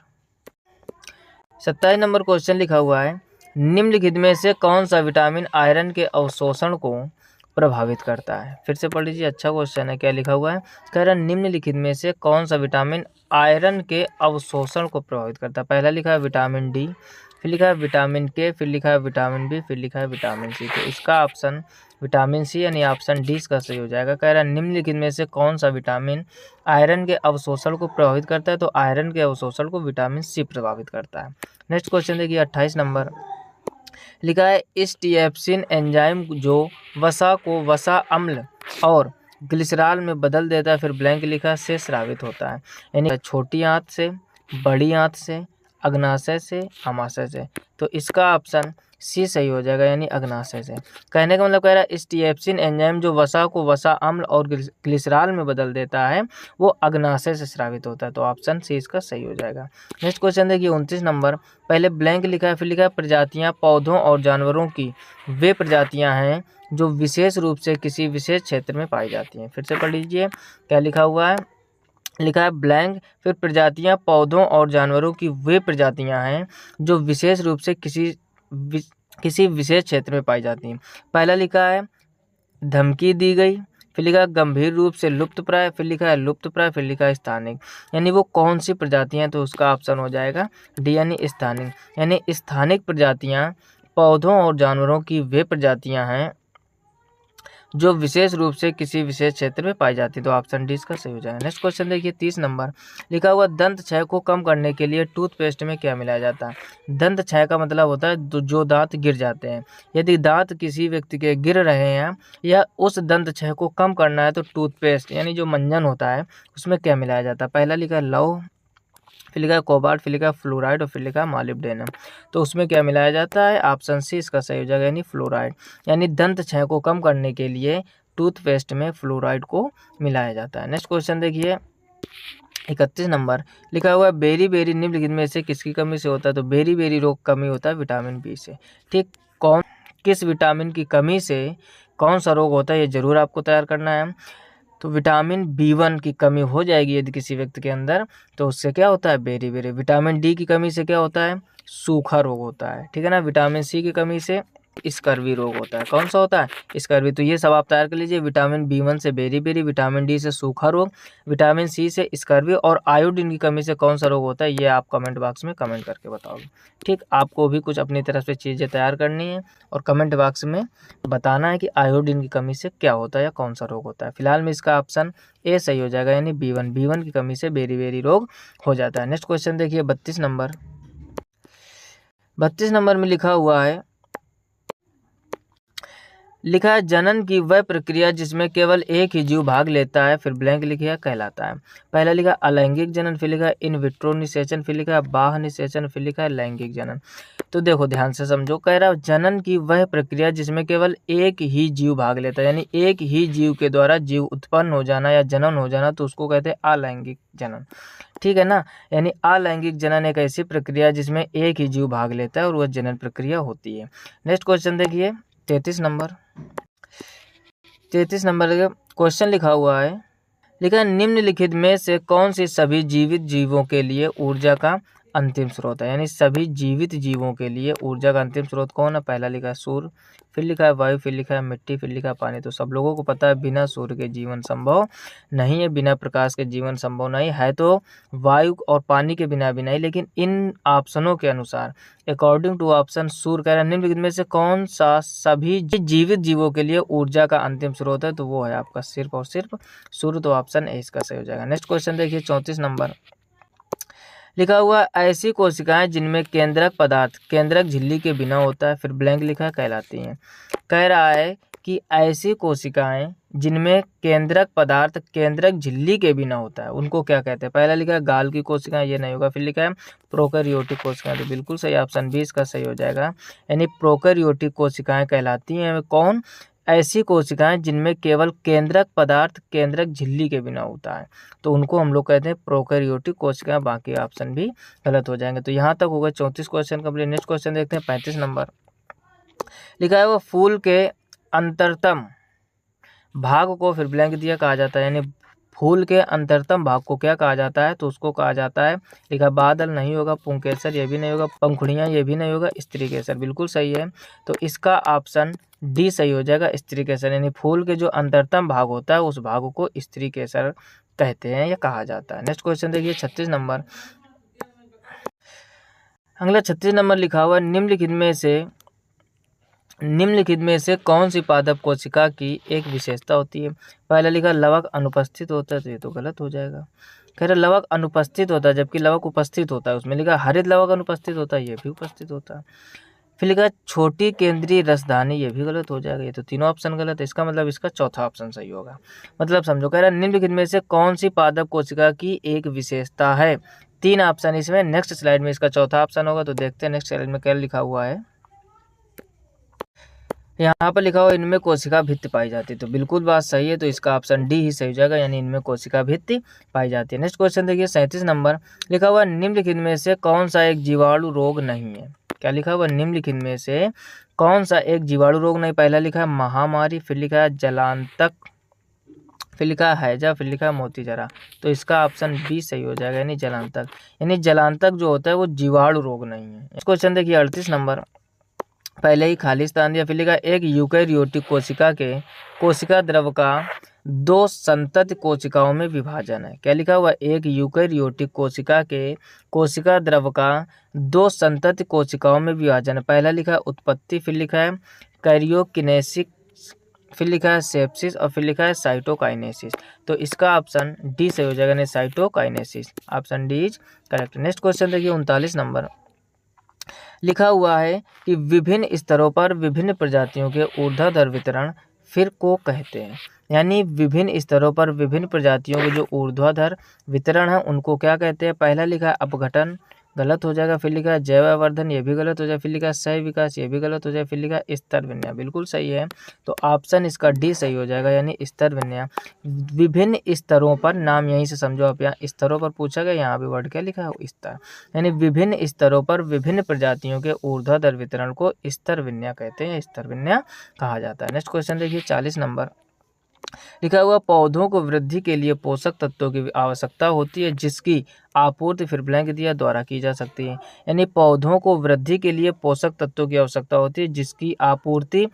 क्वेश्चन लिखा हुआ है, निम्नलिखित में से कौन सा विटामिन आयरन के अवशोषण को प्रभावित करता है। फिर से पढ़ लीजिए, अच्छा क्वेश्चन है। क्या लिखा हुआ है, कह रहा है निम्नलिखित में से कौन सा विटामिन आयरन के अवशोषण को प्रभावित करता है। पहला लिखा है विटामिन डी, फिर लिखा है विटामिन के, फिर लिखा है विटामिन बी, फिर लिखा है विटामिन सी। तो इसका ऑप्शन विटामिन सी यानी ऑप्शन डी इसका सही हो जाएगा। कह रहा है निम्नलिखित में से कौन सा विटामिन आयरन के अवशोषण को प्रभावित करता है, तो आयरन के अवशोषण को विटामिन सी प्रभावित करता है। नेक्स्ट क्वेश्चन देखिए 28 नंबर लिखा है, इस टिएप्सिन एंजाइम जो वसा को वसा अम्ल और ग्लिसरॉल में बदल देता है, फिर ब्लैंक लिखा से स्रावित होता है। यानी छोटी आंत से, बड़ी आंत से, अग्नाशय से, आमाशय से। तो इसका ऑप्शन सी सही हो जाएगा, यानी अग्नाशय से। कहने का मतलब कह रहा है इस टिएप्सिन एंजाइम जो वसा को वसा अम्ल और ग्लिसरॉल में बदल देता है वो अग्नाशय से स्रावित होता है। तो ऑप्शन सी इसका सही हो जाएगा। नेक्स्ट क्वेश्चन देखिए 29 नंबर, पहले ब्लैंक लिखा है, फिर लिखा है प्रजातियां पौधों और जानवरों की वे प्रजातियां हैं जो विशेष रूप से किसी विशेष क्षेत्र में पाई जाती हैं। फिर से पढ़ लीजिए, क्या लिखा हुआ है, लिखा है ब्लैंक, फिर प्रजातियां पौधों और जानवरों की वे प्रजातियां हैं जो विशेष रूप से किसी विशेष क्षेत्र में पाई जाती हैं। पहला लिखा है धमकी दी गई, फिर लिखा है गंभीर रूप से लुप्तप्राय, फिर लिखा है लुप्तप्राय, फिर लिखा है स्थानिक। यानी वो कौन सी प्रजातियां, तो उसका ऑप्शन हो जाएगा डी यानी स्थानिक। यानी स्थानिक प्रजातियां पौधों और जानवरों की वे प्रजातियां हैं जो विशेष रूप से किसी विशेष क्षेत्र में पाई जाती है, तो ऑप्शन डी इसका सही हो जाएगा। नेक्स्ट क्वेश्चन देखिए 30 नंबर, लिखा हुआ दंत क्षय को कम करने के लिए टूथपेस्ट में क्या मिलाया जाता है। दंत क्षय का मतलब होता है जो दांत गिर जाते हैं। यदि दांत किसी व्यक्ति के गिर रहे हैं या उस दंत क्षय को कम करना है तो टूथपेस्ट यानी जो मंजन होता है उसमें क्या मिलाया जाता है। पहला लिखा है लौह, फिर लिखा है कोबाल्ट, फिर लिखा है फ्लोराइड और फिर लिखा है मॉलिब्डेनम। तो उसमें क्या मिलाया जाता है, ऑप्शन सी इसका सही हो जाएगा यानी फ्लोराइड। यानी दंत क्षय को कम करने के लिए टूथपेस्ट में फ्लोराइड को मिलाया जाता है। नेक्स्ट क्वेश्चन देखिए 31 नंबर, लिखा हुआ है बेरी बेरी निम्नलिखित में से किसकी कमी से होता है। तो बेरी बेरी रोग कमी होता है विटामिन बी से। ठीक, किस विटामिन की कमी से कौन सा रोग होता है ये जरूर आपको तैयार करना है। तो विटामिन B1 की कमी हो जाएगी यदि किसी व्यक्ति के अंदर, तो उससे क्या होता है बेरी बेरी। विटामिन डी की कमी से क्या होता है सूखा रोग होता है, ठीक है ना। विटामिन सी की कमी से स्कर्वी रोग होता है। कौन सा होता है स्कर्वी। तो ये सब आप तैयार कर लीजिए। विटामिन B1 से बेरी बेरी, विटामिन डी से सूखा रोग, विटामिन सी से स्कर्वी और आयोडीन की कमी से कौन सा रोग होता है, ये आप कमेंट बॉक्स में कमेंट करके बताओगे। ठीक, आपको भी कुछ अपनी तरफ से चीज़ें तैयार करनी है और कमेंट बॉक्स में बताना है कि आयोडीन की कमी से क्या होता है या कौन सा रोग होता है। फिलहाल में इसका ऑप्शन ए सही हो जाएगा यानी B1 की कमी से बेरी बेरी रोग हो जाता है। नेक्स्ट क्वेश्चन देखिए 32 नंबर, 32 नंबर में लिखा हुआ है, लिखा है जनन की वह प्रक्रिया जिसमें केवल एक ही जीव भाग लेता है, फिर ब्लैंक लिखा कहलाता है। पहला लिखा अलैंगिक जनन, फिर लिखा इन विट्रो निषेचन, फिर लिखा बाह्य निषेचन, फिर लिखा है लैंगिक जनन। तो देखो ध्यान से समझो, कह रहा जनन की वह प्रक्रिया जिसमें केवल एक ही जीव भाग लेता है, यानी एक ही जीव के द्वारा जीव उत्पन्न हो जाना या जनन हो जाना, तो उसको कहते हैं अलैंगिक जनन। ठीक है ना। यानी अलैंगिक जनन एक ऐसी प्रक्रिया जिसमें एक ही जीव भाग लेता है और वह जनन प्रक्रिया होती है। नेक्स्ट क्वेश्चन देखिए 33 नंबर, 33 नंबर का क्वेश्चन लिखा हुआ है, लिखा है निम्नलिखित में से कौन सी सभी जीवित जीवों के लिए ऊर्जा का अंतिम स्रोत है। यानी सभी जीवित जीवों के लिए ऊर्जा का अंतिम स्रोत कौन है। पहला लिखा है सूर्य, फिर लिखा है वायु, फिर लिखा है मिट्टी, फिर लिखा है पानी। तो सब लोगों को पता है बिना सूर्य के जीवन संभव नहीं है, बिना प्रकाश के जीवन संभव नहीं है। तो वायु और पानी के बिना भी नहीं, लेकिन इन ऑप्शनों के अनुसार अकॉर्डिंग टू ऑप्शन सूर्य कह रहा है निम्नलिखित में से कौन सा सभी जीवित जीवों के लिए ऊर्जा का अंतिम स्रोत है, तो वो है आपका सिर्फ और सिर्फ सूर्य। तो ऑप्शन ए इसका सही हो जाएगा। नेक्स्ट क्वेश्चन देखिए 34 नंबर, लिखा हुआ ऐसी कोशिकाएं जिनमें केंद्रक पदार्थ केंद्रक झिल्ली के बिना होता है, फिर ब्लैंक लिखा कहलाती हैं। कह रहा है कि ऐसी कोशिकाएं जिनमें केंद्रक पदार्थ केंद्रक झिल्ली के बिना होता है उनको क्या कहते हैं। पहला लिखा है गाल की कोशिकाएं, ये नहीं होगा। फिर लिखा है प्रोकैरियोटिक कोशिकाएं, तो बिल्कुल सही ऑप्शन बी इसका सही हो जाएगा। यानी प्रोकैरियोटिक कोशिकाएं कहलाती हैं कौन, ऐसी कोशिकाएं जिनमें केवल केंद्रक पदार्थ केंद्रक झिल्ली के बिना होता है, तो उनको हम लोग कहते हैं प्रोकैरियोटिक कोशिकाएं। बाकी ऑप्शन भी गलत हो जाएंगे। तो यहाँ तक होगा 34 क्वेश्चन कंप्लीट। नेक्स्ट क्वेश्चन देखते हैं 35 नंबर, लिखा है वो फूल के अंतरतम भाग को फिर ब्लैंक दिया कहा जाता है। यानी फूल के अंतरतम भाग को क्या कहा जाता है, तो उसको कहा जाता है, लिखा बादल नहीं होगा, पुंकेसर ये भी नहीं होगा, पंखुड़ियाँ ये भी नहीं होगा, स्त्री केसर बिल्कुल सही है। तो इसका ऑप्शन डी सही हो जाएगा स्त्री केसर। यानी फूल के जो अंतरतम भाग होता है उस भाग को स्त्री केसर कहते हैं या कहा जाता है। नेक्स्ट क्वेश्चन देखिए 36 नंबर, अगला 36 नंबर लिखा हुआ निम्नलिखित में से कौन सी पादप कोशिका की एक विशेषता होती है। पहला लिखा लवक अनुपस्थित होता है, तो ये तो गलत हो जाएगा। कह रहे लवक अनुपस्थित होता है जबकि लवक उपस्थित होता है। उसमें लिखा हरित लवक अनुपस्थित होता है, ये भी उपस्थित होता है। फिर लिखा छोटी केंद्रीय रसधानी, ये भी गलत हो जाएगा। ये तो तीनों ऑप्शन गलत है, इसका मतलब इसका चौथा ऑप्शन सही होगा। मतलब समझो, कह रहा है निम्नलिखित में से कौन सी पादप कोशिका की एक विशेषता है। 3 ऑप्शन इसमें, नेक्स्ट स्लाइड में इसका चौथा ऑप्शन होगा। तो देखते हैं नेक्स्ट स्लाइड में क्या लिखा हुआ है। यहाँ पर लिखा हुआ इनमें कोशिका भित्ति पाई जाती है, तो बिल्कुल बात सही है। तो इसका ऑप्शन डी ही सही हो जाएगा, यानी इनमें कोशिका भित्ति पाई जाती है। नेक्स्ट क्वेश्चन देखिए 37 नंबर, लिखा हुआ निम्नलिखित में से कौन सा एक जीवाणु रोग नहीं है। क्या लिखा हुआ निम्नलिखित में से कौन सा एक जीवाणु रोग नहीं। पहला लिखा है महामारी, फिर लिखा है जलांतक, फिर लिखा है हैजा, फिर लिखा है मोतीजरा। तो इसका ऑप्शन बी सही हो जाएगा, यानी जलांतक। यानी जलांतक जो होता है वो जीवाणु रोग नहीं है। नेक्स्ट क्वेश्चन देखिए 38 नंबर, पहले ही खाली स्थान दिया। फिर लिखा एक यूकैरियोटिक कोशिका के कोशिका द्रव का दो संतति कोशिकाओं में विभाजन है। क्या लिखा हुआ है? एक यूकेरियोटिक कोशिका के कोशिका द्रव का दो संतति कोशिकाओं में विभाजन है। पहला लिखा है उत्पत्ति, फिर लिखा है कैरियोकिनेसिस, फिर लिखा है सेप्सिस और फिर लिखा है साइटोकाइनेसिस। तो इसका ऑप्शन डी सही हो जाएगा, यानी cytokinesis. Option D is correct. Next question देखिए 39 नंबर। लिखा हुआ है कि विभिन्न स्तरों पर विभिन्न प्रजातियों के ऊर्ध्वाधर वितरण फिर को कहते हैं। यानी विभिन्न स्तरों पर विभिन्न प्रजातियों के जो ऊर्ध्वाधर वितरण है उनको क्या कहते हैं? पहला लिखा है अपघटन, गलत हो जाएगा। फिर लिखा है जैवावर्धन, ये भी गलत हो जाएगा। फिर लिखा है सह विकास, ये भी गलत हो जाएगा। फिर लिखा है स्तर विन्यास, बिल्कुल सही है। तो ऑप्शन इसका डी सही हो जाएगा, यानी स्तर विन्यास। विभिन्न स्तरों पर, नाम यहीं से समझो आप, यहाँ स्तरों पर पूछा गया, यहाँ भी वर्ड क्या लिखा है? स्तर। यानी विभिन्न स्तरों पर विभिन्न प्रजातियों के ऊर्ध्वाधर वितरण को स्तर विन्यास कहते हैं, स्तर विन्यास कहा जाता है। नेक्स्ट क्वेश्चन देखिए 40 नंबर। लिखा हुआ पौधों को वृद्धि के लिए पोषक तत्वों की आवश्यकता होती है जिसकी आपूर्ति फिर ब्लैंक दिया द्वारा की जा सकती है। यानी पौधों को वृद्धि के लिए पोषक तत्वों की आवश्यकता होती है जिसकी आपूर्ति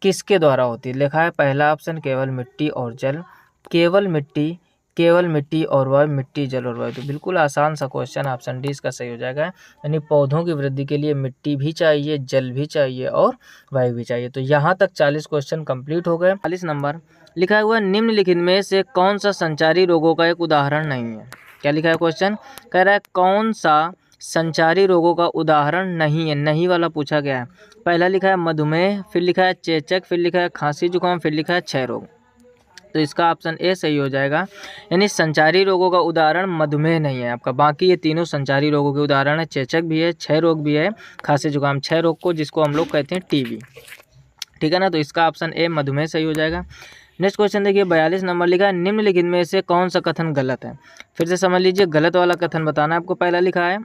किसके द्वारा होती है? लिखा है पहला ऑप्शन केवल मिट्टी और जल, केवल मिट्टी और वायु, मिट्टी जल और वायु। तो बिल्कुल आसान सा क्वेश्चन, ऑप्शन डी इसका सही हो जाएगा। यानी पौधों की वृद्धि के लिए मिट्टी भी चाहिए, जल भी चाहिए और वायु भी चाहिए। तो यहाँ तक 40 क्वेश्चन कंप्लीट हो गए। 40 नंबर। लिखा हुआ निम्नलिखित में से कौन सा संचारी रोगों का एक उदाहरण नहीं है? क्या लिखा है क्वेश्चन? कह रहा है कौन सा संचारी रोगों का उदाहरण नहीं है, नहीं वाला पूछा गया है। पहला लिखा है मधुमेह, फिर लिखा है चेचक, फिर लिखा है खांसी जुकाम, फिर लिखा है क्षय रोग। तो इसका ऑप्शन ए सही हो जाएगा। यानी संचारी रोगों का उदाहरण मधुमेह नहीं है आपका, बाकी ये तीनों संचारी रोगों के उदाहरण है। चेचक भी है, क्षय रोग भी है, खांसी जुकाम। क्षय रोग को जिसको हम लोग कहते हैं टीबी, ठीक है ना। तो इसका ऑप्शन ए मधुमेह सही हो जाएगा। नेक्स्ट क्वेश्चन देखिए 42 नंबर। लिखा है निम्नलिखित में से कौन सा कथन गलत है? फिर से समझ लीजिए, गलत वाला कथन बताना है आपको। पहला लिखा है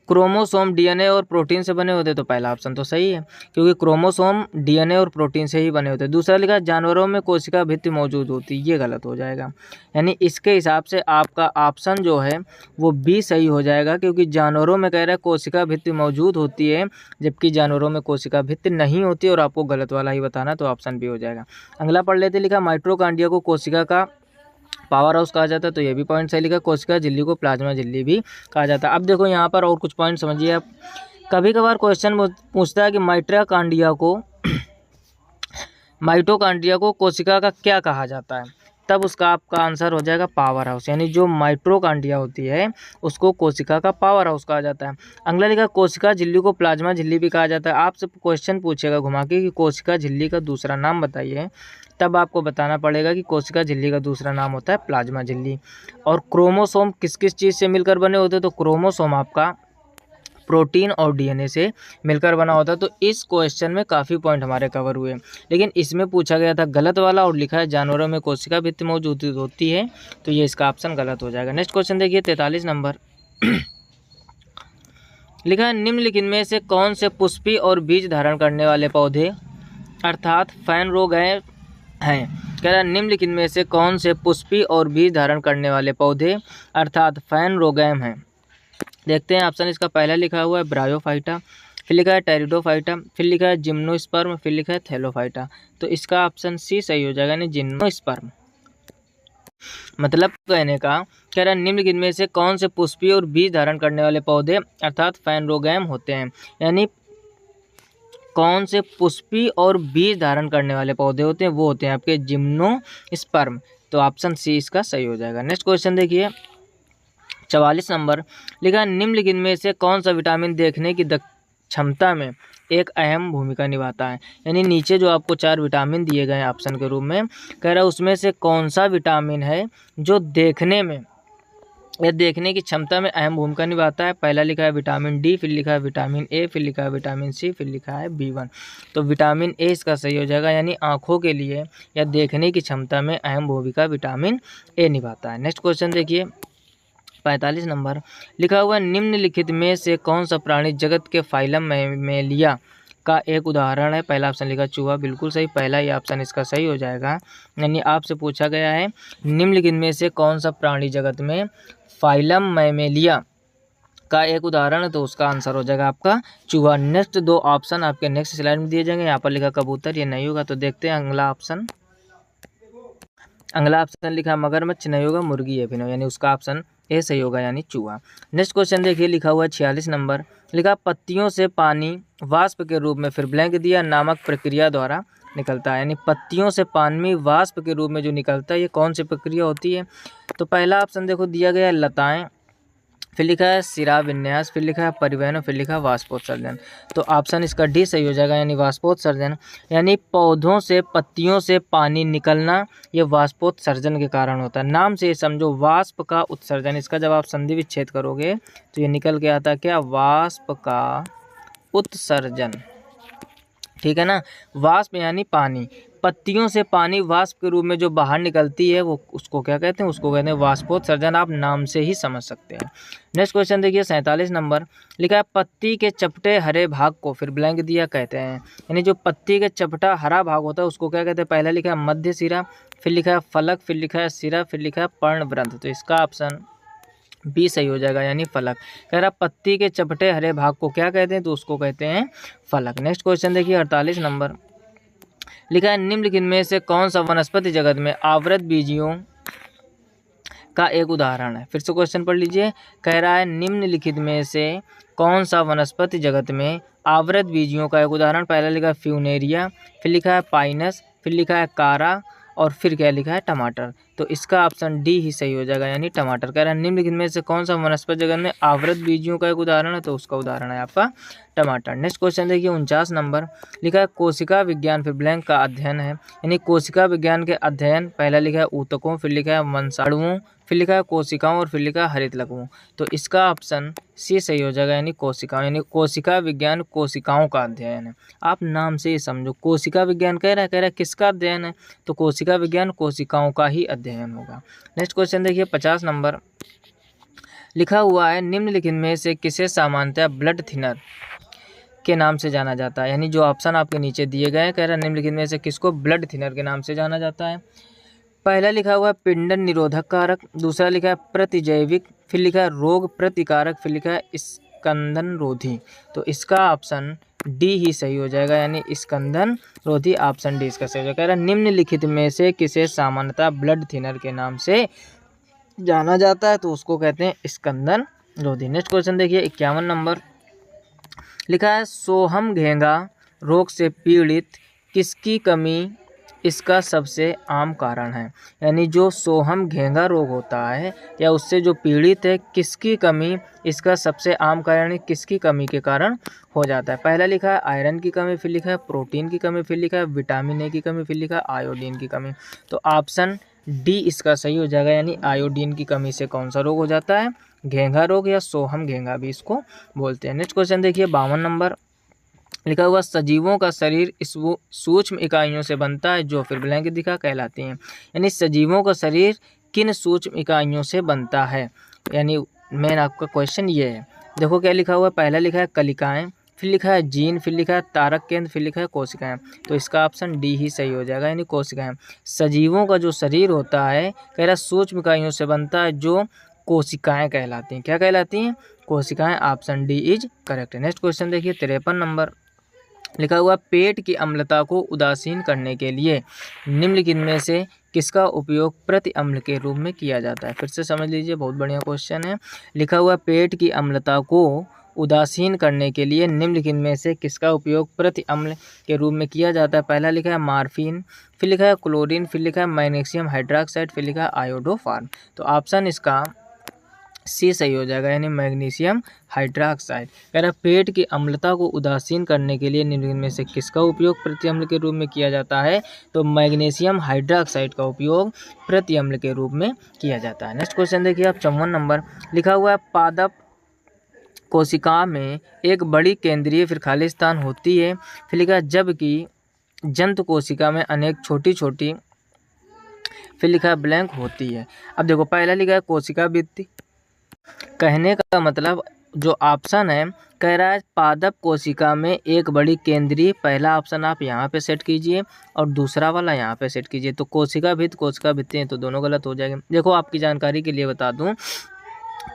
क्रोमोसोम डीएनए और प्रोटीन से बने होते, तो पहला ऑप्शन तो सही है क्योंकि क्रोमोसोम डीएनए और प्रोटीन से ही बने होते हैं। दूसरा लिखा है जानवरों में कोशिका भित्ति मौजूद होती, ये गलत हो जाएगा। यानी इसके हिसाब से आपका ऑप्शन जो है वो बी सही हो जाएगा क्योंकि जानवरों में कह रहा है कोशिका भित्ति मौजूद होती है जबकि जानवरों में कोशिका भित्ति नहीं होती, और आपको गलत वाला ही बताना, तो ऑप्शन बी हो जाएगा। अगला पढ़ लेते। लिखा माइटोकॉन्ड्रिया को कोशिका का पावर हाउस कहा जाता है, तो ये भी पॉइंट सही लिखा। कोशिका झिल्ली को प्लाज्मा झिल्ली भी कहा जाता है। अब देखो यहाँ पर और कुछ पॉइंट समझिए आप। कभी कभार क्वेश्चन पूछता है कि माइटोकॉन्ड्रिया को कोशिका का क्या कहा जाता है, तब उसका आपका आंसर हो जाएगा पावर हाउस। यानी जो माइटोकॉन्ड्रिया होती है उसको कोशिका का पावर हाउस कहा जाता है। अगला लिखा कोशिका झिल्ली को प्लाज्मा झिल्ली भी कहा जाता है। आपसे क्वेश्चन पूछेगा घुमा के कि कोशिका झिल्ली का दूसरा नाम बताइए, तब आपको बताना पड़ेगा कि कोशिका झिल्ली का दूसरा नाम होता है प्लाज्मा झिल्ली। और क्रोमोसोम किस किस चीज़ से मिलकर बने होते हैं? तो क्रोमोसोम आपका प्रोटीन और डीएनए से मिलकर बना होता है। तो इस क्वेश्चन में काफ़ी पॉइंट हमारे कवर हुए, लेकिन इसमें पूछा गया था गलत वाला और लिखा है जानवरों में कोशिका भित्ति मौजूद होती है, तो ये इसका ऑप्शन गलत हो जाएगा। नेक्स्ट क्वेश्चन देखिए 43 नंबर। लिखा है निम्नलिखित में से कौन से पुष्पी और बीज धारण करने वाले पौधे अर्थात फैनरोगैम हैं? कह रहा है निम्नलिखित में से कौन से पुष्पी और बीज धारण करने वाले पौधे अर्थात फैनरोगैम हैं? देखते हैं ऑप्शन। इसका पहला लिखा हुआ है ब्रायोफाइटा, फिर लिखा है टेरिडोफाइटा, फिर लिखा है जिम्नोस्पर्म, फिर लिखा है थैलोफाइटा। तो इसका ऑप्शन सी सही हो जाएगा, यानी जिम्नोस्पर्म। मतलब कहने का कह रहा है निम्नलिखित में से कौन से पुष्पी और बीज धारण करने वाले पौधे अर्थात फैनरोगैम होते हैं। यानी कौन से पुष्पी और बीज धारण करने वाले पौधे होते हैं, वो होते हैं आपके जिम्नोस्पर्म। तो ऑप्शन सी इसका सही हो जाएगा। नेक्स्ट क्वेश्चन देखिए 44 नंबर। लिखा निम्नलिखित में से कौन सा विटामिन देखने की क्षमता में एक अहम भूमिका निभाता है। यानी नीचे जो आपको 4 विटामिन दिए गए हैं ऑप्शन के रूप में, कह रहा है उसमें से कौन सा विटामिन है जो देखने में या देखने की क्षमता में अहम भूमिका निभाता है। पहला लिखा है विटामिन डी, फिर लिखा है विटामिन ए, फिर लिखा है विटामिन सी, फिर लिखा है B1। तो विटामिन ए इसका सही हो जाएगा, यानी आँखों के लिए या देखने की क्षमता में अहम भूमिका विटामिन ए निभाता है। नेक्स्ट क्वेश्चन देखिए 45 नंबर। लिखा हुआ निम्नलिखित में से कौन सा प्राणी जगत के फाइलम मैमेलिया का एक उदाहरण है। पहला ऑप्शन लिखा चूहा, बिल्कुल सही, पहला ही ऑप्शन इसका सही हो जाएगा। यानी आपसे पूछा गया है निम्नलिखित में से कौन सा प्राणी जगत में फाइलम मैमेलिया का एक उदाहरण है, तो उसका आंसर हो जाएगा आपका चूहा। नेक्स्ट 2 ऑप्शन आपके नेक्स्ट स्लाइड में दिए जाएंगे। यहाँ पर लिखा कबूतर, ये नहीं होगा। तो देखते हैं अगला ऑप्शन। अगला ऑप्शन लिखा मगरमच्छ नहीं होगा, मुर्गी अभिनव, यानी उसका ऑप्शन ए सही होगा, यानी चूहा। नेक्स्ट क्वेश्चन देखिए, लिखा हुआ है 46 नंबर, लिखा पत्तियों से पानी वाष्प के रूप में फिर ब्लैंक दिया नामक प्रक्रिया द्वारा निकलता है। यानी पत्तियों से पानी वाष्प के रूप में जो निकलता है ये कौन सी प्रक्रिया होती है? तो पहला ऑप्शन देखो दिया गया है लताएं, फिर लिखा है शिरा विन्यास, फिर लिखा है परिवहन और फिर लिखा है वाष्पोत्सर्जन। तो ऑप्शन इसका डी सही हो जाएगा, यानी वाष्पोत्सर्जन। यानी पौधों से पत्तियों से पानी निकलना ये वाष्पोत्सर्जन के कारण होता है। नाम से समझो वाष्प का उत्सर्जन, इसका जब आप संधि विच्छेद करोगे तो ये निकल के आता है क्या? वाष्प का उत्सर्जन। ठीक है ना। वाष्प यानी पानी, पत्तियों से पानी वाष्प के रूप में जो बाहर निकलती है वो उसको क्या कहते हैं? उसको कहते हैं वाष्पोत्सर्जन। आप नाम से ही समझ सकते हैं। नेक्स्ट क्वेश्चन देखिए 47 नंबर, लिखा है पत्ती के चपटे हरे भाग को फिर ब्लैंक दिया कहते हैं। यानी जो पत्ती के चपटा हरा भाग होता है उसको क्या कहते हैं? पहला लिखा है मध्य सिरा, फिर लिखा है फलक, फिर लिखा है सिरा, फिर लिखा है पर्णवृंत। तो इसका ऑप्शन बी सही हो जाएगा, यानी फलक। कह रहा पत्ती के चपटे हरे भाग को क्या कहते हैं? तो उसको कहते हैं फलक। नेक्स्ट क्वेश्चन देखिए 48 नंबर, लिखा है निम्नलिखित में से कौन सा वनस्पति जगत में आवृत बीजियों का एक उदाहरण है? फिर से क्वेश्चन पढ़ लीजिए। कह रहा है निम्नलिखित में से कौन सा वनस्पति जगत में आवृत बीजियों का एक उदाहरण? पहला लिखा है फ्यूनेरिया, फिर लिखा है पाइनस, फिर लिखा है कारा और फिर क्या लिखा है? टमाटर। तो इसका ऑप्शन डी ही सही हो जाएगा, यानी टमाटर। कह रहा है निम्नलिखित में से कौन सा वनस्पति जगत में आवृत बीजियों का एक उदाहरण है? तो उसका उदाहरण है आपका टमाटर। नेक्स्ट क्वेश्चन देखिए 49 नंबर, लिखा है कोशिका विज्ञान फिर ब्लैंक का अध्ययन है। यानी कोशिका विज्ञान के अध्ययन, पहला लिखा है ऊतकों, फिर लिखा है वंशाणुओं, फिर लिखा है कोशिकाओं और फिर लिखा है हरित लघुओं। तो इसका ऑप्शन सी सही हो जाएगा, यानी कोशिकाओं। यानी कोशिका विज्ञान कोशिकाओं का अध्ययन है। आप नाम से ही समझो, कोशिका विज्ञान कह रहा है किसका अध्ययन है? तो कोशिका विज्ञान कोशिकाओं का ही अध्ययन होगा। नेक्स्ट क्वेश्चन देखिए 50 नंबर, लिखा हुआ है निम्नलिखित में से किसे सामान्यतः ब्लड थिनर के नाम से जाना जाता है? यानी जो ऑप्शन आपके नीचे दिए गए हैं, कह रहा है निम्नलिखित में से किसको ब्लड थिनर के नाम से जाना जाता है? पहला लिखा हुआ है पिंडन निरोधक कारक, दूसरा लिखा है प्रतिजैविक, फिर लिखा है रोग प्रतिकारक, फिर लिखा है स्कंदन रोधी। तो इसका ऑप्शन डी ही सही हो जाएगा, यानी स्कंदन रोधी। ऑप्शन डी इसका सही हो जाएगा। कह रहा है निम्नलिखित में से किसे सामान्यतः ब्लड थिनर के नाम से जाना जाता है? तो उसको कहते हैं स्कंदन रोधी। नेक्स्ट क्वेश्चन देखिए 51 नंबर, लिखा है सोहम घेंगा रोग से पीड़ित किसकी कमी इसका सबसे आम कारण है? यानी जो सोहम घेंगा रोग होता है या उससे जो पीड़ित है, किसकी कमी इसका सबसे आम कारण है? किसकी कमी के कारण हो जाता है? पहला लिखा है आयरन की कमी, फिर लिखा है प्रोटीन की कमी, फिर लिखा है विटामिन ए की कमी, फिर लिखा है आयोडीन की कमी। तो ऑप्शन डी इसका सही हो जाएगा, यानी आयोडीन की कमी से कौन सा रोग हो जाता है? घेंगा रोग या सोहम घेंगा भी इसको बोलते हैं। नेक्स्ट क्वेश्चन देखिए 52 नंबर, लिखा हुआ सजीवों का शरीर इस सूक्ष्म इकाइयों से बनता है जो फिर ब्लैंक दिखा कहलाती हैं। यानी सजीवों का शरीर किन सूक्ष्म इकाइयों से बनता है? यानी मेन आपका क्वेश्चन ये है। देखो क्या लिखा हुआ है, पहला लिखा है कलिकाएं, फिर लिखा है जीन, फिर लिखा है तारक केंद्र, फिर लिखा है कोशिकाएं। तो इसका ऑप्शन डी ही सही हो जाएगा, यानी कोशिकाएं। सजीवों का जो शरीर होता है, कह रहा सूक्ष्म इकाइयों से बनता है जो कोशिकाएं कहलाती हैं। क्या कहलाती हैं? कोशिकाएं। Option D is correct. Next question देखिए 53 नंबर, लिखा हुआ पेट की अम्लता को उदासीन करने के लिए निम्नलिखित में से किसका उपयोग प्रति अम्ल के रूप में किया जाता है? फिर से समझ लीजिए, बहुत बढ़िया क्वेश्चन है। लिखा हुआ पेट की अम्लता को उदासीन करने के लिए निम्नलिखित में से किसका उपयोग प्रति अम्ल के रूप में किया जाता है? पहला लिखा है मार्फिन, फिर लिखा है क्लोरीन, फिर लिखा है मैग्नीशियम हाइड्रोक्साइड, फिर लिखा है आयोडोफार्म। तो ऑप्शन इसका सी सही हो जाएगा, यानी मैग्नीशियम हाइड्रोक्साइड। कह रहा पेट की अम्लता को उदासीन करने के लिए निम्नलिखित में से किसका उपयोग प्रति अम्ल के रूप में किया जाता है? तो मैग्नीशियम हाइड्रोक्साइड का उपयोग प्रति अम्ल के रूप में किया जाता है। नेक्स्ट क्वेश्चन देखिए आप 54 नंबर, लिखा हुआ है पादप कोशिका में एक बड़ी केंद्रीय फिर खाली स्थान होती है, फिर लिखा है जबकि जंतु कोशिका में अनेक छोटी छोटी, फिर लिखा है ब्लैंक होती है। अब देखो पहला लिखा है कोशिका भित्ति, कहने का मतलब जो ऑप्शन है, कह रहा है पादप कोशिका में एक बड़ी केंद्रीय, पहला ऑप्शन आप यहाँ पे सेट कीजिए और दूसरा वाला यहाँ पे सेट कीजिए। तो कोशिका भित्ति हैं तो दोनों गलत हो जाएंगे। देखो आपकी जानकारी के लिए बता दूं,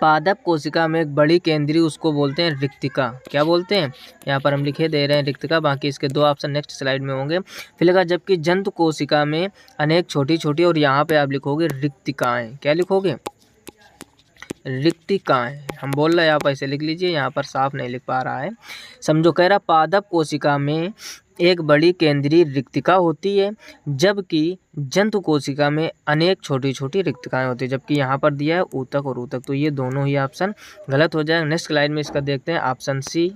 पादप कोशिका में एक बड़ी केंद्रीय उसको बोलते हैं रिक्तिका। क्या बोलते हैं? यहाँ पर हम लिखे दे रहे हैं रिक्तिका, बाकी इसके दो ऑप्शन नेक्स्ट स्लाइड में होंगे। फिर लिखा जबकि जंतु कोशिका में अनेक छोटी छोटी, और यहाँ पे आप लिखोगे रिक्तिकाएं। क्या लिखोगे? रिक्तिकाएं। हम बोल रहे हैं, आप ऐसे लिख लीजिए, यहाँ पर साफ नहीं लिख पा रहा है, समझो। कह रहा पादप कोशिका में एक बड़ी केंद्रीय रिक्तिका होती है, जबकि जंतु कोशिका में अनेक छोटी छोटी रिक्तिकाएं होती है। जबकि यहाँ पर दिया है ऊतक और ऊतक, तो ये दोनों ही ऑप्शन गलत हो जाएगा। नेक्स्ट लाइन में इसका देखते हैं ऑप्शन सी।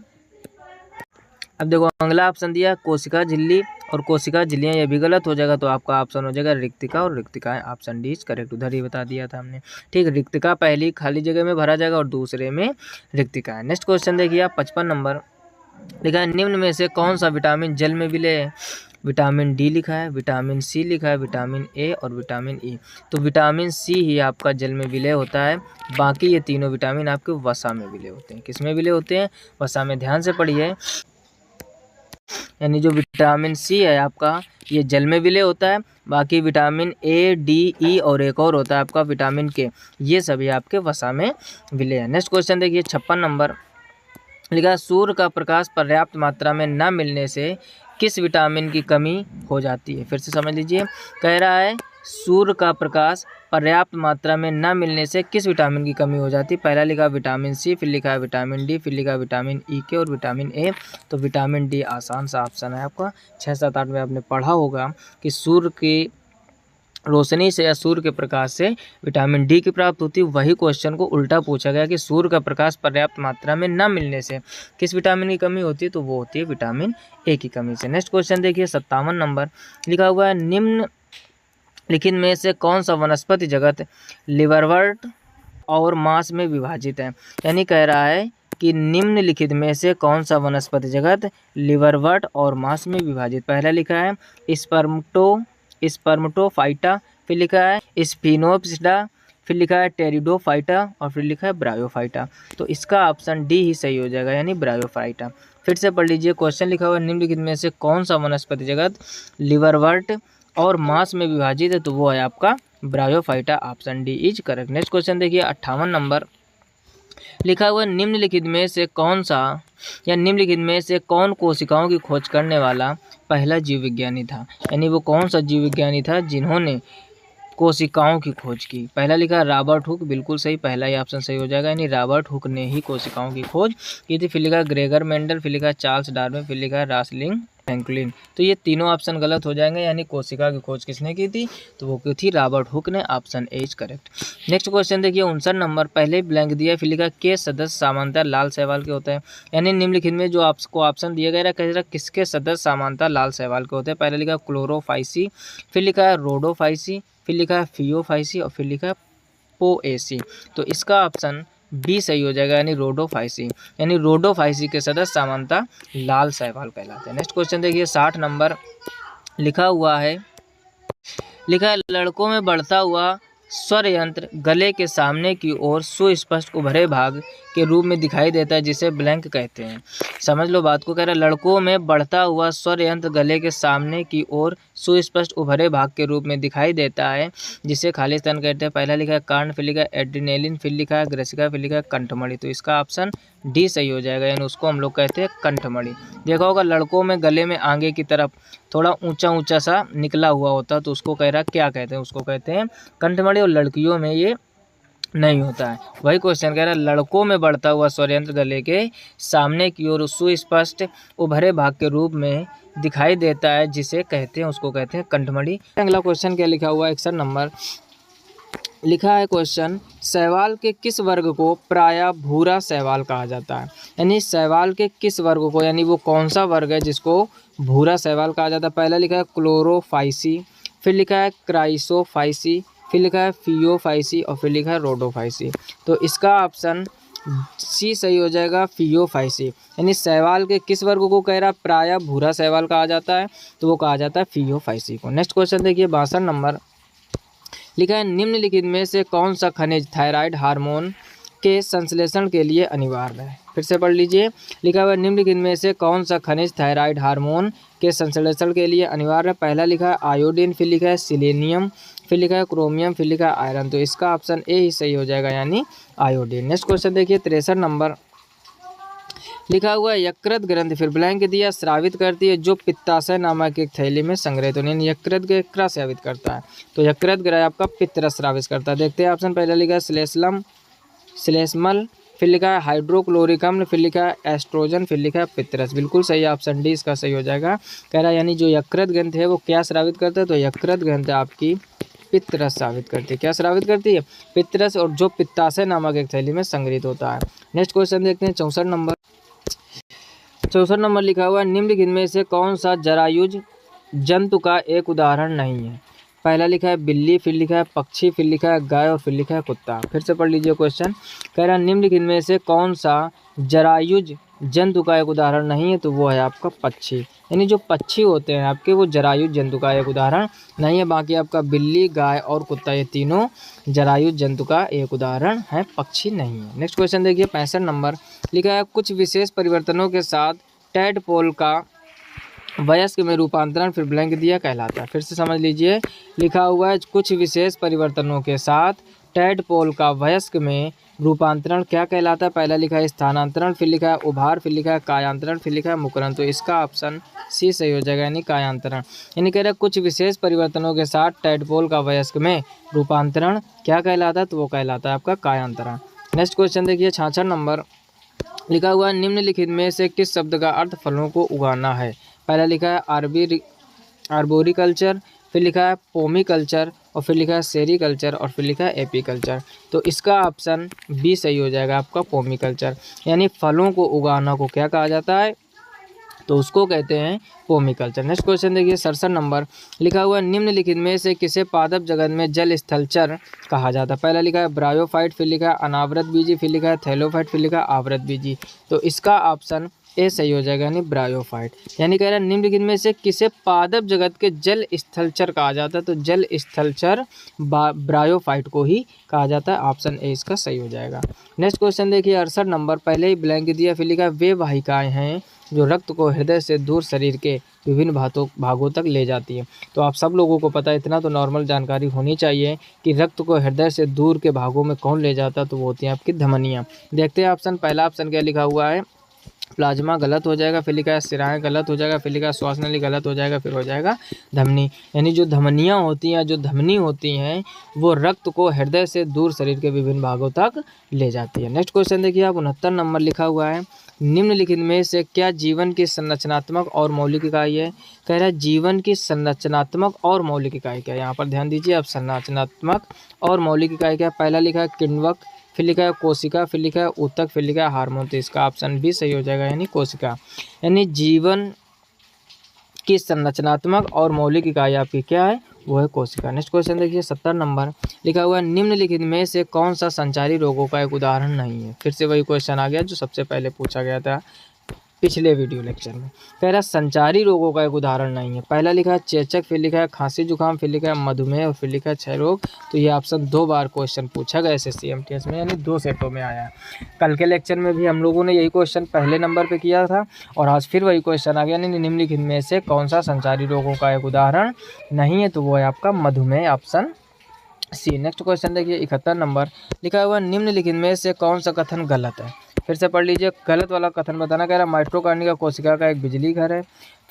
अब देखो अगला ऑप्शन दिया कोशिका झिल्ली और कोशिका झिल्लियाँ, ये भी गलत हो जाएगा, तो आपका ऑप्शन हो जाएगा रिक्तिका और रिक्तिकाएं। ऑप्शन डी इज करेक्ट, उधर ही बता दिया था हमने। ठीक, रिक्तिका पहली खाली जगह में भरा जाएगा और दूसरे में रिक्तिकाएं। नेक्स्ट क्वेश्चन देखिए आप 55 नंबर। लिखा है निम्न में से कौन सा विटामिन जल में विलय है? विटामिन डी लिखा है, विटामिन सी लिखा है, विटामिन ए और विटामिन ई। तो विटामिन सी ही आपका जल में विलय होता है, बाकी ये तीनों विटामिन आपके वसा में विलय होते हैं। किस में विलय होते हैं? वसा में। ध्यान से पढ़िए, यानी जो विटामिन सी है आपका ये जल में विलय होता है, बाकी विटामिन ए, डी, ई और एक और होता है आपका विटामिन के, ये सभी आपके वसा में विलय है। नेक्स्ट क्वेश्चन देखिए 56 नंबर। लिखा सूर्य का प्रकाश पर्याप्त मात्रा में न मिलने से किस विटामिन की कमी हो जाती है? फिर से समझ लीजिए, कह रहा है सूर्य का प्रकाश पर्याप्त मात्रा में न मिलने से किस विटामिन की कमी हो जाती है? पहला लिखा विटामिन सी, फिर लिखा है विटामिन डी, फिर लिखा विटामिन ई के और विटामिन ए। तो विटामिन डी आसान सा ऑप्शन है आपका। 6, 7, 8 में आपने पढ़ा होगा कि सूर्य की रोशनी से या सूर्य के प्रकाश से विटामिन डी की प्राप्त होती है। वही क्वेश्चन को उल्टा पूछा गया कि सूर्य का प्रकाश पर्याप्त मात्रा में न मिलने से किस विटामिन की कमी होती है? तो वो होती है विटामिन ए की कमी से। नेक्स्ट क्वेश्चन देखिए 57 नंबर। लिखा हुआ है निम्न लिखित में से कौन सा वनस्पति जगत लिवरवर्ट और मांस में विभाजित है? यानी कह रहा है कि निम्नलिखित में से कौन सा वनस्पति जगत लिवरवर्ट और मांस में विभाजित? पहला लिखा है स्पर्मटोफाइटा, फिर लिखा है स्पिनोप्सिडा, फिर लिखा है टेरिडोफाइटा और फिर लिखा है ब्रायोफाइटा। तो इसका ऑप्शन डी ही सही हो जाएगा, यानी ब्रायोफाइटा। फिर से पढ़ लीजिए, क्वेश्चन लिखा हुआ है निम्नलिखित में से कौन सा वनस्पति जगत लिवरवर्ट और मांस में विभाजित है? तो वो है आपका bryophyta. Option D is correct. Next question देखिए 58 नंबर। लिखा हुआ निम्नलिखित में से कौन सा या निम्नलिखित में से कौन कोशिकाओं की खोज करने वाला पहला जीव विज्ञानी था? यानी वो कौन सा जीव विज्ञानी था जिन्होंने कोशिकाओं की खोज की? पहला लिखा रॉबर्ट हुक, बिल्कुल सही, पहला ही ऑप्शन सही हो जाएगा, यानी रॉबर्ट हुक ने ही कोशिकाओं की खोज की थी। फिर लिखा ग्रेगर मेंडल, फिर लिखा चार्ल्स डार्विन, फिर लिखा रासलिंग फ्रैंकलिन। तो ये तीनों ऑप्शन गलत हो जाएंगे, यानी कोशिका की खोज किसने की थी? तो वो की थी रॉबर्ट हुक ने। Option A is correct. Next question देखिए 59 नंबर। पहले ब्लैंक दिया, फिर लिखा के सदस्य सामान्यतः लाल शैवाल के होते हैं? यानी निम्नलिखित में जो आपको ऑप्शन दिया गया है, कह रहा किसके सदस्य सामान्यतः लाल शैवाल के होते हैं? पहले लिखा क्लोरोफाइसी, फिर लिखा है रोडोफाइसी, फिर लिखा है फियोफाइसी और फिर लिखा है पोएसी। तो इसका ऑप्शन बी सही हो जाएगा, यानी रोडोफाइसी। यानी रोडोफाइसी के सदस्य सामान्यतः लाल शैवाल कहलाते हैं। नेक्स्ट क्वेश्चन देखिए 60 नंबर। लिखा है लड़कों में बढ़ता हुआ स्वर यंत्र गले के सामने की ओर सुस्पष्ट उभरे भाग के रूप में दिखाई देता है, जिसे ब्लैंक कहते हैं। समझ लो बात को। कह रहा है लड़कों में बढ़ता हुआ स्वर यंत्र गले के सामने की ओर सुस्पष्ट उभरे भाग के रूप में दिखाई देता है, जिसे खाली स्तन कहते हैं। पहला लिखा है कर्ण, फिर लिखा है एड्रिनेलिन, फिर लिखा है ग्रसिका, फिर लिखा है कंठमणि। तो इसका ऑप्शन डी सही हो जाएगा, यानी उसको हम लोग कहते हैं कंठमणि। देखा होगा लड़कों में गले में आगे की तरफ थोड़ा ऊंचा ऊंचा सा निकला हुआ होता है, तो उसको कह रहा क्या कहते हैं? उसको कहते हैं कंठमणि। और लड़कियों में ये नहीं होता है। वही क्वेश्चन कह रहा है लड़कों में बढ़ता हुआ स्वर यंत्र गले के सामने की ओर सुस्पष्ट उभरे भाग के रूप में दिखाई देता है, जिसे कहते हैं, उसको कहते हैं कंठमणि। अगला क्वेश्चन क्या लिखा हुआ है 61 नंबर। लिखा है क्वेश्चन शैवाल के किस वर्ग को प्रायः भूरा शैवाल कहा जाता है? यानी शैवाल के किस वर्ग को, यानी वो कौन सा वर्ग है जिसको भूरा शैवाल कहा जाता है? पहला लिखा है क्लोरोफाइसी, फिर लिखा है क्राइसोफाइसी, फिर लिखा है फियोफाइसी और फिर लिखा है रोडोफाइसी। तो इसका ऑप्शन सी सही हो जाएगा, फियोफाइसी। यानी शैवाल के किस वर्ग को कह रहा है प्रायः भूरा शैवाल कहा जाता है? तो वो कहा जाता है फियोफाइसी को। नेक्स्ट क्वेश्चन देखिए 62 नंबर। लिखा है निम्नलिखित में से कौन सा खनिज थायराइड हार्मोन के संश्लेषण के लिए अनिवार्य है? फिर से पढ़ लीजिए। लिखा हुआ निम्नलिखित में से कौन सा खनिज थायराइड हार्मोन के संश्लेषण के लिए अनिवार्य है? पहला लिखा है आयोडीन, फिर लिखा है सिलेनियम, फिर लिखा है क्रोमियम, फिर लिखा है आयरन। तो इसका ऑप्शन ए ही सही हो जाएगा, यानी आयोडीन। नेक्स्ट क्वेश्चन देखिए 63 नंबर, लिखा हुआ है यकृत ग्रंथि, फिर ब्लैंक दिया, स्रावित करती है जो पित्ताशय नामक एक थैली में संग्रहित होने, यानी यकृत को क्या स्रावित करता है, तो यकृत ग्रह आपका पित्तरस स्रावित करता है। देखते हैं ऑप्शन, पहला लिखा है श्लेष्मल, फिर लिखा है हाइड्रोक्लोरिक अम्ल, फिर लिखा है एस्ट्रोजन, फिर लिखा है पित्तरस। बिल्कुल सही, ऑप्शन डी इसका सही हो जाएगा। कह रहा है यानी जो यकृत ग्रंथि है वो क्या स्रावित करता है, तो यकृत ग्रंथि आपकी पित्तरस स्रावित करती है। क्या स्रावित करती है, पित्तरस, और जो पित्ताशय नामक एक थैली में संग्रहित होता है। नेक्स्ट क्वेश्चन देखते हैं 64 नंबर, 64 नंबर लिखा हुआ है निम्नलिखित में से कौन सा जरायुज जंतु का एक उदाहरण नहीं है। पहला लिखा है बिल्ली, फिर लिखा है पक्षी, फिर लिखा है गाय और फिर लिखा है कुत्ता। फिर से पढ़ लीजिए क्वेश्चन, कह रहा है निम्नलिखित में से कौन सा जरायुज जंतु का एक उदाहरण नहीं है, तो वो है आपका पक्षी, यानी जो पक्षी होते हैं आपके वो जरायुज जंतु का एक उदाहरण नहीं है। बाकी आपका बिल्ली, गाय और कुत्ता ये तीनों जरायुज जंतु का एक उदाहरण है, पक्षी नहीं है। नेक्स्ट क्वेश्चन देखिए 65 नंबर, लिखा है कुछ विशेष परिवर्तनों के साथ टैडपोल का वयस्क में रूपांतरण, फिर ब्लैंक दिया, कहलाता है। फिर से समझ लीजिए, लिखा हुआ है कुछ विशेष परिवर्तनों के साथ टैडपोल का वयस्क में रूपांतरण क्या कहलाता है। पहला लिखा है स्थानांतरण, फिर लिखा है उभार, फिर लिखा है कायांतरण, फिर लिखा है मुकरण। तो इसका ऑप्शन सी सही हो जाएगा, यानी कायांतरण। यानी कह रहा है कुछ विशेष परिवर्तनों के साथ टैडपोल का वयस्क में रूपांतरण क्या कहलाता है, तो वो कहलाता है आपका कायांतरण। नेक्स्ट क्वेश्चन देखिए 66 नंबर, लिखा हुआ है निम्नलिखित में से किस शब्द का अर्थ फलों को उगाना है। पहला लिखा है आर्बोरिकल्चर, फिर लिखा है पोमीकल्चर, और फिर लिखा है सेरीकल्चर, और फिर लिखा है एपीकल्चर। तो इसका ऑप्शन बी सही हो जाएगा आपका पोमीकल्चर, यानी फलों को उगाना को क्या कहा जाता है, तो उसको कहते हैं पोमीकल्चर। नेक्स्ट क्वेश्चन देखिए 67 नंबर, लिखा हुआ निम्नलिखित में से किसे पादप जगत में जल स्थलचर कहा जाता है। पहला लिखा है ब्रायोफाइट, फिर लिखा है अनावृत बीजी, फिर लिखा है थैलोफाइट, फिर लिखा है आवृत बीजी। तो इसका ऑप्शन ए सही हो जाएगा, यानी ब्रायोफाइट। यानी कह रहा है निम्नलिखित में से किसे पादप जगत के जल स्थलचर कहा जाता है, तो जल स्थलचर ब्रायोफाइट को ही कहा जाता है। ऑप्शन ए इसका सही हो जाएगा। नेक्स्ट क्वेश्चन देखिए 68 नंबर, पहले ही ब्लैंक दिया, फिर लिखा है वे वाहिकाएं हैं जो रक्त को हृदय से दूर शरीर के विभिन्न भागों तक ले जाती है। तो आप सब लोगों को पता है, इतना तो नॉर्मल जानकारी होनी चाहिए कि रक्त को हृदय से दूर के भागों में कौन ले जाता है, तो वो होती हैं आपकी धमनियाँ। देखते हैं ऑप्शन, पहला ऑप्शन क्या लिखा हुआ है, प्लाज्मा गलत हो जाएगा, फिर लिखा है सिराएं गलत हो जाएगा, फिर लिखा है श्वास नली गलत हो जाएगा, फिर हो जाएगा धमनी। यानी जो धमनियाँ होती हैं, जो धमनी होती हैं, वो रक्त को हृदय से दूर शरीर के विभिन्न भागों तक ले जाती है। नेक्स्ट क्वेश्चन देखिए आप 69 नंबर, लिखा हुआ है निम्नलिखित में से क्या जीवन की संरचनात्मक और मौलिक इकाई है। कह रहा है जीवन की संरचनात्मक और मौलिक इकाई क्या है, यहाँ पर ध्यान दीजिए आप, संरचनात्मक और मौलिक इकाई क्या है। पहला लिखा है किण्वक, फिर लिखा है कोशिका, फिर लिखा है ऊतक, फिर लिखा है हार्मोन। तो इसका ऑप्शन भी सही हो जाएगा, यानी कोशिका। यानी जीवन की संरचनात्मक और मौलिक इकाई आपकी क्या है, वो है कोशिका। नेक्स्ट क्वेश्चन देखिए 70 नंबर, लिखा हुआ है निम्नलिखित में से कौन सा संचारी रोगों का एक उदाहरण नहीं है। फिर से वही क्वेश्चन आ गया जो सबसे पहले पूछा गया था पिछले वीडियो लेक्चर में। कह रहा संचारी रोगों का एक उदाहरण नहीं है। पहला लिखा है चेचक, फिर लिखा है खांसी जुकाम, फिर लिखा है मधुमेह, और फिर लिखा है क्षय रोग। तो ये ऑप्शन 2 बार क्वेश्चन पूछा गया SSC MTS में, यानी 2 सेटों में आया है। कल के लेक्चर में भी हम लोगों ने यही क्वेश्चन पहले नंबर पे किया था, और आज फिर वही क्वेश्चन आ गया, यानी निम्नलिखित में से कौन सा संचारी रोगों का एक उदाहरण नहीं है, तो वो है आपका मधुमेह, ऑप्शन सी। नेक्स्ट क्वेश्चन देखिए 71 नंबर, लिखा हुआ निम्नलिखित में से कौन सा कथन गलत है। फिर से पढ़ लीजिए, गलत वाला कथन बताना। कह रहा है माइटोकॉन्ड्रिया कोशिका का एक बिजली घर है।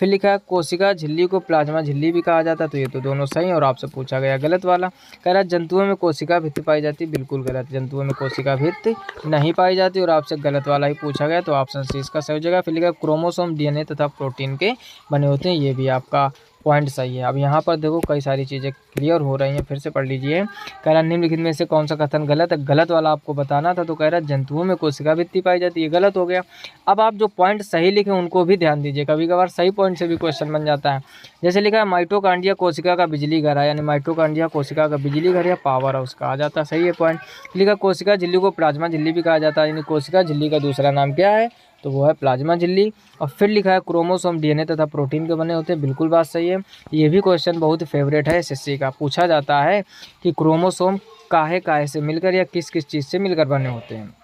फिर लिखा है कोशिका झिल्ली को प्लाज्मा झिल्ली भी कहा जाता है। तो ये तो दोनों सही और आपसे पूछा गया गलत वाला। कह रहा है जंतुओं में कोशिका भित्ति पाई जाती है, बिल्कुल गलत, जंतुओं में कोशिका भित्ति नहीं पाई जाती, और आपसे गलत वाला ही पूछा गया, तो ऑप्शन सी इसका सही हो जाएगा। फिर लिखा है क्रोमोसोम DNA तथा प्रोटीन के बने होते हैं, ये भी आपका पॉइंट सही है। अब यहाँ पर देखो कई सारी चीज़ें क्लियर हो रही हैं, फिर से पढ़ लीजिए। कह रहा निम्नलिखित में से कौन सा कथन गलत है, गलत वाला आपको बताना था। तो कह रहा जंतुओं में कोशिका भित्ति पाई जाती है, गलत हो गया। अब आप जो पॉइंट सही लिखे उनको भी ध्यान दीजिए, कभी कभार सही पॉइंट से भी क्वेश्चन बन जाता है। जैसे लिखा है माइटोकॉन्ड्रिया कोशिका का बिजली घर है, यानी माइटोकॉन्ड्रिया कोशिका का बिजली घर या पावर हाउस कहा जाता है, सही है पॉइंट। लिखा कोशिका झिल्ली को प्लाज्मा झिल्ली भी कहा जाता है, यानी कोशिका झिल्ली का दूसरा नाम क्या है, तो वो है प्लाज्मा झिल्ली। और फिर लिखा है क्रोमोसोम DNA तथा प्रोटीन के बने होते हैं, बिल्कुल बात सही है। ये भी क्वेश्चन बहुत फेवरेट है SSC का, पूछा जाता है कि क्रोमोसोम काहे काहे से मिलकर या किस किस चीज़ से मिलकर बने होते हैं।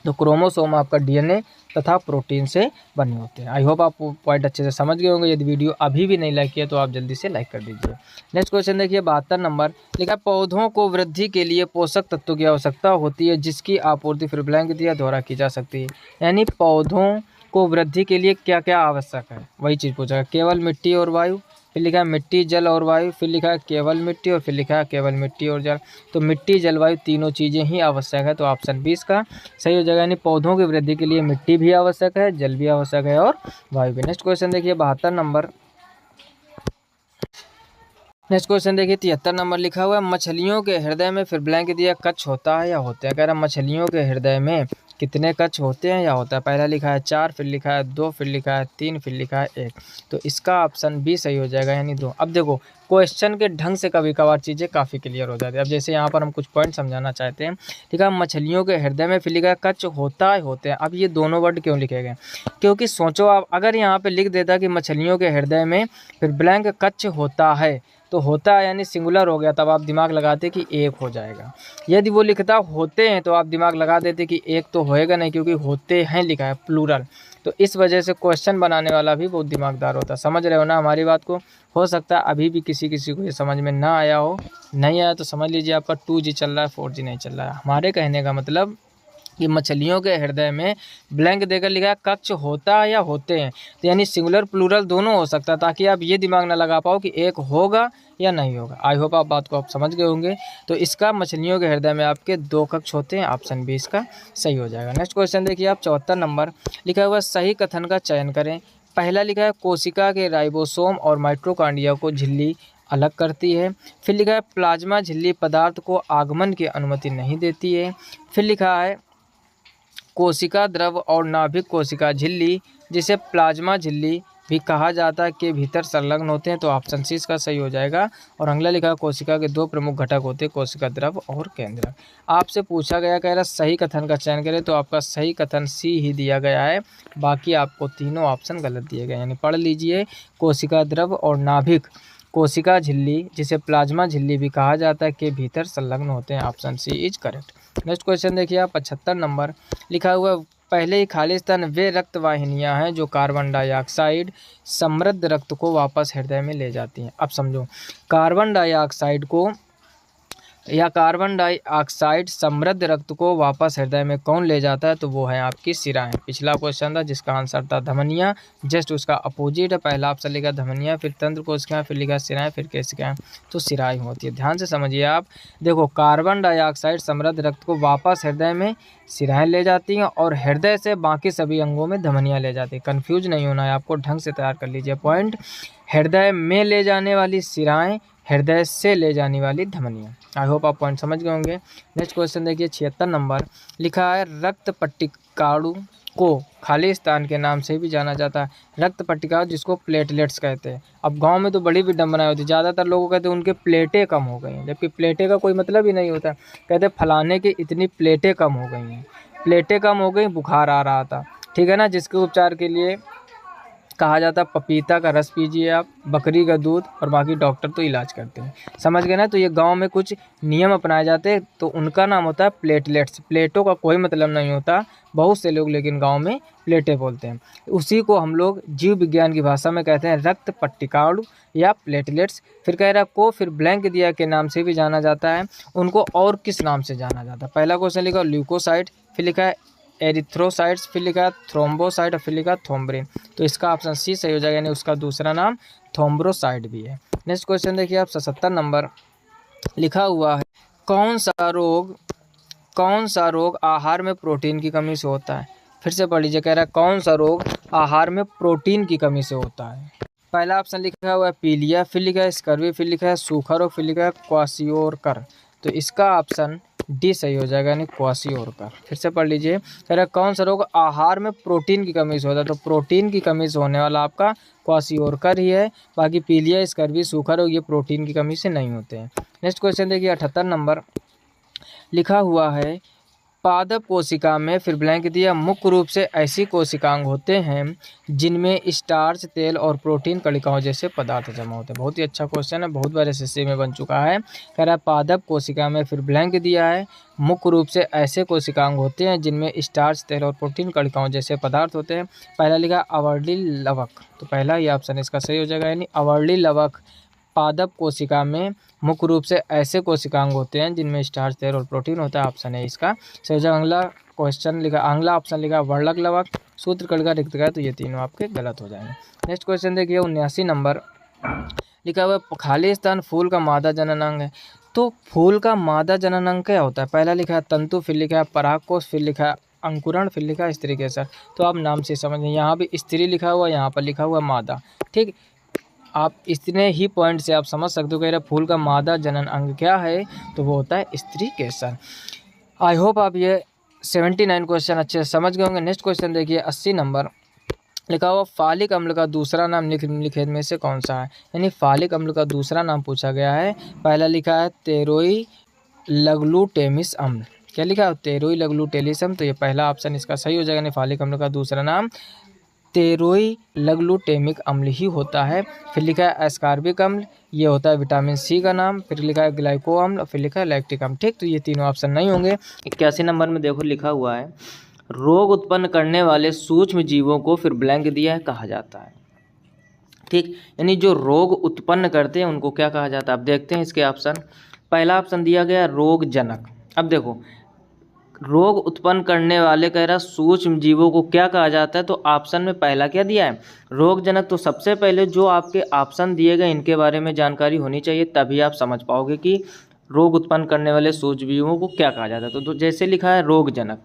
तो क्रोमोसोम आपका डीएनए तथा प्रोटीन से बने होते हैं। आई होप आप पॉइंट अच्छे से समझ गए होंगे। यदि वीडियो अभी भी नहीं लाइक किया तो आप जल्दी से लाइक कर दीजिए। नेक्स्ट क्वेश्चन देखिए 72 नंबर, लिखा पौधों को वृद्धि के लिए पोषक तत्वों की आवश्यकता होती है जिसकी आपूर्ति फिर ब्लैंक दिया द्वारा की जा सकती है। यानी पौधों को वृद्धि के लिए क्या क्या आवश्यक है, वही चीज़ पूछा है। केवल मिट्टी और वायु, फिर लिखा है मिट्टी जल और वायु, फिर लिखा है केवल मिट्टी, और फिर लिखा है केवल मिट्टी और जल। तो मिट्टी जल वायु तीनों चीज़ें ही आवश्यक है, तो ऑप्शन 20 का सही हो जाएगा। यानी पौधों की वृद्धि के लिए मिट्टी भी आवश्यक है, जल भी आवश्यक है और वायु भी। नेक्स्ट क्वेश्चन देखिए 72 नंबर। नेक्स्ट क्वेश्चन देखिए 73 नंबर, लिखा हुआ है मछलियों के हृदय में फिर ब्लैंक दिया कच्छ होता है या होता है। कह रहा है मछलियों के हृदय में कितने कच्छ होते हैं या होता है। पहला लिखा है 4, फिर लिखा है 2, फिर लिखा है 3, फिर लिखा है 1। तो इसका ऑप्शन बी सही हो जाएगा, यानी 2। अब देखो क्वेश्चन के ढंग से कभी कभार चीज़ें काफ़ी क्लियर हो जाती है। अब जैसे यहाँ पर हम कुछ पॉइंट समझाना चाहते हैं। ठीक है, मछलियों के हृदय में फिर लिखा है कच्छ होता है होते हैं। अब ये दोनों वर्ड क्यों लिखे गए, क्योंकि सोचो आप अगर यहाँ पे लिख देता कि मछलियों के हृदय में फिर ब्लैंक कच्छ होता है, तो होता है यानी सिंगुलर हो गया, तब आप दिमाग लगाते कि एक हो जाएगा। यदि वो लिखता होते हैं तो आप दिमाग लगा देते कि एक तो होएगा नहीं, क्योंकि होते हैं लिखा है प्लूरल। तो इस वजह से क्वेश्चन बनाने वाला भी बहुत दिमागदार होता है। समझ रहे हो ना हमारी बात को। हो सकता है अभी भी किसी किसी को ये समझ में ना आया हो, नहीं आया तो समझ लीजिए आपका 2G चल रहा है, 4G नहीं चल रहा है। हमारे कहने का मतलब कि मछलियों के हृदय में ब्लैंक देकर लिखा है कच्छ होता है या होते हैं, तो यानी सिंगुलर प्लूरल दोनों हो सकता है, ताकि आप ये दिमाग ना लगा पाओ कि एक होगा या नहीं होगा। आई होप आप बात को आप समझ गए होंगे। तो इसका मछलियों के हृदय में आपके 2 कक्ष होते हैं, ऑप्शन बी इसका सही हो जाएगा। नेक्स्ट क्वेश्चन देखिए आप 74 नंबर, लिखा हुआ सही कथन का चयन करें। पहला लिखा है कोशिका के राइबोसोम और माइटोकॉन्ड्रिया को झिल्ली अलग करती है। फिर लिखा है प्लाज्मा झिल्ली पदार्थ को आगमन की अनुमति नहीं देती है। फिर लिखा है कोशिका द्रव और नाभिक कोशिका झिल्ली, जिसे प्लाज्मा झिल्ली भी कहा जाता है, के भीतर संलग्न होते हैं। तो ऑप्शन सी इसका सही हो जाएगा। और अगला लिखा है कोशिका के 2 प्रमुख घटक होते हैं, कोशिका द्रव और केंद्रक। आपसे पूछा गया कह रहा सही कथन का चयन करें, तो आपका सही कथन सी ही दिया गया है, बाकी आपको तीनों ऑप्शन गलत दिए गए। यानी पढ़ लीजिए कोशिका द्रव और नाभिक कोशिका झिल्ली, जिसे प्लाज्मा झिल्ली भी कहा जाता है, के भीतर संलग्न होते हैं। Option C is correct. Next question देखिए आप 75 नंबर, लिखा हुआ पहले ही खालिस्तान वे रक्त वाहिनियाँ हैं जो कार्बन डाइऑक्साइड समृद्ध रक्त को वापस हृदय में ले जाती हैं। अब समझो कार्बन डाइऑक्साइड को या कार्बन डाइऑक्साइड समृद्ध रक्त को वापस हृदय में कौन ले जाता है, तो वो है आपकी शिराएं। पिछला क्वेश्चन था जिसका आंसर था धमनियाँ, जस्ट उसका अपोजिट है। पहला ऑप्शन लिखा धमनियाँ, फिर तंत्र कोशिकाएं, फिर लिखा शिराएं, फिर केशिकाएं, तो शिराएं होती है। ध्यान से समझिए आप। देखो कार्बन डाइऑक्साइड समृद्ध रक्त को वापस हृदय में शिराएं ले जाती हैं, और हृदय से बाकी सभी अंगों में धमनियाँ ले जाती हैं। कन्फ्यूज नहीं होना है आपको, ढंग से तैयार कर लीजिए पॉइंट। हृदय में ले जाने वाली शिराएं, हृदय से ले जाने वाली धमनियाँ। आई होप आप पॉइंट समझ गए होंगे। नेक्स्ट क्वेश्चन देखिए 76 नंबर, लिखा है रक्त पट्टिकाणु को खालिस्तान के नाम से भी जाना जाता है। रक्त पट्टिका जिसको प्लेटलेट्स कहते हैं। अब गांव में तो बड़ी विडंबना होती है, ज़्यादातर लोगों कहते हैं उनके प्लेटें कम हो गई हैं, जबकि प्लेटें का कोई मतलब ही नहीं होता। कहते फलाने की इतनी प्लेटें कम हो गई हैं, प्लेटें कम हो गई, बुखार आ रहा था, ठीक है ना, जिसके उपचार के लिए कहा जाता है पपीता का रस पीजिए आप, बकरी का दूध, और बाकी डॉक्टर तो इलाज करते हैं। समझ गए ना। तो ये गांव में कुछ नियम अपनाए जाते हैं, तो उनका नाम होता है प्लेटलेट्स। प्लेटों का कोई मतलब नहीं होता, बहुत से लोग लेकिन गांव में प्लेटें बोलते हैं। उसी को हम लोग जीव विज्ञान की भाषा में कहते हैं रक्त पट्टिकाणु या प्लेटलेट्स। फिर कह रहा को फिर ब्लैंक दिया के नाम से भी जाना जाता है। उनको और किस नाम से जाना जाता है। पहला क्वेश्चन लिखा ल्यूकोसाइट, फिर लिखा है एरिथ्रोसाइट्स, फिर लिखा है थ्रोम्बोसाइट, और फिर लिखा थ्रोम्ब्रिन। तो इसका ऑप्शन सी सही हो जाएगा, यानी उसका दूसरा नाम थ्रोम्ब्रोसाइट भी है। नेक्स्ट क्वेश्चन देखिए आप 77 नंबर, लिखा हुआ है कौन सा रोग आहार में प्रोटीन की कमी से होता है। फिर से पढ़ लीजिए, कह रहा है कौन सा रोग आहार में प्रोटीन की कमी से होता है। पहला ऑप्शन लिखा हुआ है पीलिया, फिर लिखा है स्कर्वी, फिर लिखा है सूखा रोग, फिर लिखा है क्वाशियोरकर। तो इसका ऑप्शन डी सही हो जाएगा, यानी क्वाशियोरकर। फिर से पढ़ लीजिए, कह रहा है कौन सा रोग आहार में प्रोटीन की कमी से होता है। तो प्रोटीन की कमी से होने वाला आपका क्वाशियोरकर ही है। बाकी पीलिया, स्कर्वी, सूखा रोग ये प्रोटीन की कमी से नहीं होते हैं। नेक्स्ट क्वेश्चन देखिए 78 नंबर, लिखा हुआ है पादप कोशिका में फिर ब्लैंक दिया मुख्य रूप से ऐसी कोशिकांग होते हैं जिनमें स्टार्च, तेल और प्रोटीन कणिकाओं जैसे पदार्थ जमा होते हैं। बहुत ही अच्छा क्वेश्चन है, बहुत बार एसएससी में बन चुका है। कह रहा है पादप कोशिका में फिर ब्लैंक दिया है मुख्य रूप से ऐसे कोशिकांग होते हैं जिनमें स्टार्च, तेल और प्रोटीन कणिकाओं जैसे पदार्थ होते हैं। पहला लिखा अवर्ली लवक, तो पहला ही ऑप्शन इसका सही हो जाएगा, यानी अवर्ली लवक पादप कोशिका में मुख्य रूप से ऐसे कोशिकांग होते हैं जिनमें स्टार्च, तेल और प्रोटीन होता है। ऑप्शन है इसका सही हो जाएगा। अगला क्वेश्चन लिखा, अगला ऑप्शन लिखा वर्णक लवक, सूत्र कणिका, रिक्तका, तो ये तीनों आपके गलत हो जाएंगे। नेक्स्ट क्वेश्चन देखिए 79 नंबर लिखा हुआ है खाली स्थान फूल का मादा जननांग है। तो फूल का मादा जननांग क्या होता है? पहला लिखा है तंतु, फिर लिखा है परागकोश, फिर लिखा है अंकुरण, फिर लिखा है स्त्री केसर। तो आप नाम से समझ लें, यहाँ भी स्त्री लिखा हुआ, यहाँ पर लिखा हुआ मादा। ठीक, आप इतने ही पॉइंट से आप समझ सकते हो कि फूल का मादा जनन अंग क्या है, तो वो होता है स्त्री केसर। आई होप आप ये 79 क्वेश्चन अच्छे से समझ गए होंगे। नेक्स्ट क्वेश्चन देखिए 80 नंबर लिखा हुआ फालिक अम्ल का दूसरा नाम निम्नलिखित में से कौन सा है? यानी फालिक अम्ल का दूसरा नाम पूछा गया है। पहला लिखा है तेरोई लग्लूटेमिस अम्ल। क्या लिखा है? तेरोई लग्लूटेलिस अम्ल। तो ये पहला ऑप्शन इसका सही हो जाएगा, यानी फालिक अम्ल का दूसरा नाम तेरोई लग्लूटेमिक अम्ल ही होता है। फिर लिखा है एस्कॉर्बिक अम्ल, ये होता है विटामिन सी का नाम। फिर लिखा है ग्लाइको अम्ल, फिर लिखा है लैक्टिक अम्ल। ठीक, तो ये तीनों ऑप्शन नहीं होंगे। 81 नंबर में देखो लिखा हुआ है रोग उत्पन्न करने वाले सूक्ष्म जीवों को फिर ब्लैंक दिया है कहा जाता है। ठीक, यानी जो रोग उत्पन्न करते हैं उनको क्या कहा जाता है? अब देखते हैं इसके ऑप्शन। पहला ऑप्शन दिया गया रोग जनक। अब देखो रोग उत्पन्न करने वाले कह रहा सूक्ष्म जीवों को क्या कहा जाता है, तो ऑप्शन में पहला क्या दिया है? रोग जनक। तो सबसे पहले जो आपके ऑप्शन दिए गए इनके बारे में जानकारी होनी चाहिए, तभी आप समझ पाओगे कि रोग उत्पन्न करने वाले सूक्ष्म जीवों को क्या कहा जाता है। तो जैसे लिखा है रोग जनक,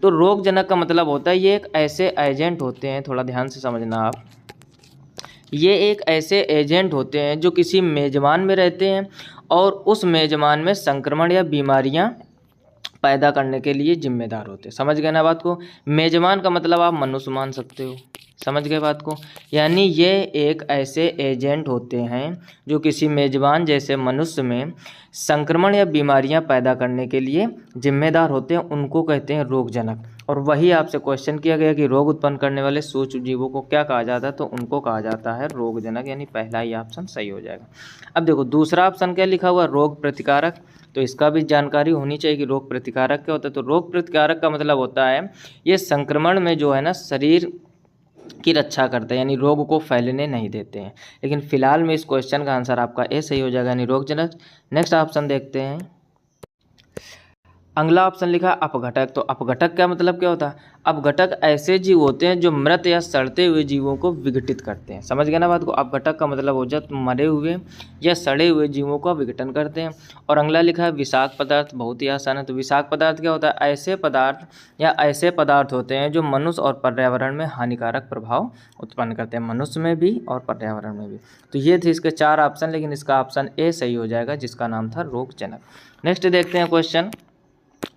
तो रोग जनक का मतलब होता है ये एक ऐसे एजेंट होते हैं, थोड़ा ध्यान से समझना आप, ये एक ऐसे एजेंट होते हैं जो किसी मेजबान में रहते हैं और उस मेजबान में संक्रमण या बीमारियां पैदा करने के लिए जिम्मेदार होते हैं। समझ गए ना बात को? मेजबान का मतलब आप मनुष्य मान सकते हो, समझ गए बात को? यानी ये एक ऐसे एजेंट होते हैं जो किसी मेजबान जैसे मनुष्य में संक्रमण या बीमारियां पैदा करने के लिए जिम्मेदार होते हैं, उनको कहते हैं रोगजनक। और वही आपसे क्वेश्चन किया गया कि रोग उत्पन्न करने वाले सूक्ष्म जीवों को क्या कहा जाता है, तो उनको कहा जाता है रोगजनक, यानी पहला ही ऑप्शन सही हो जाएगा। अब देखो दूसरा ऑप्शन क्या लिखा हुआ? रोग प्रतिकारक। तो इसका भी जानकारी होनी चाहिए कि रोग प्रतिकारक क्या होता है। तो रोग प्रतिकारक का मतलब होता है ये संक्रमण में जो है ना शरीर की रक्षा करते हैं, यानी रोग को फैलने नहीं देते हैं। लेकिन फिलहाल में इस क्वेश्चन का आंसर आपका ए सही हो जाएगा, यानी रोगजनक। नेक्स्ट ऑप्शन देखते हैं। अगला ऑप्शन लिखा अपघटक। तो अपघटक का मतलब क्या होता है? अपघटक ऐसे जीव होते हैं जो मृत या सड़ते हुए जीवों को विघटित करते हैं। समझ गए ना बात को? अपघटक का मतलब हो जाता है मरे हुए या सड़े हुए जीवों का विघटन करते हैं। और अगला लिखा है विषाक्त पदार्थ। बहुत ही आसान है। तो विषाक्त पदार्थ क्या होता है? ऐसे पदार्थ या ऐसे पदार्थ होते हैं जो मनुष्य और पर्यावरण में हानिकारक प्रभाव उत्पन्न करते हैं, मनुष्य में भी और पर्यावरण में भी। तो ये थे इसके 4 ऑप्शन, लेकिन इसका ऑप्शन ए सही हो जाएगा जिसका नाम था रोगजनक। नेक्स्ट देखते हैं क्वेश्चन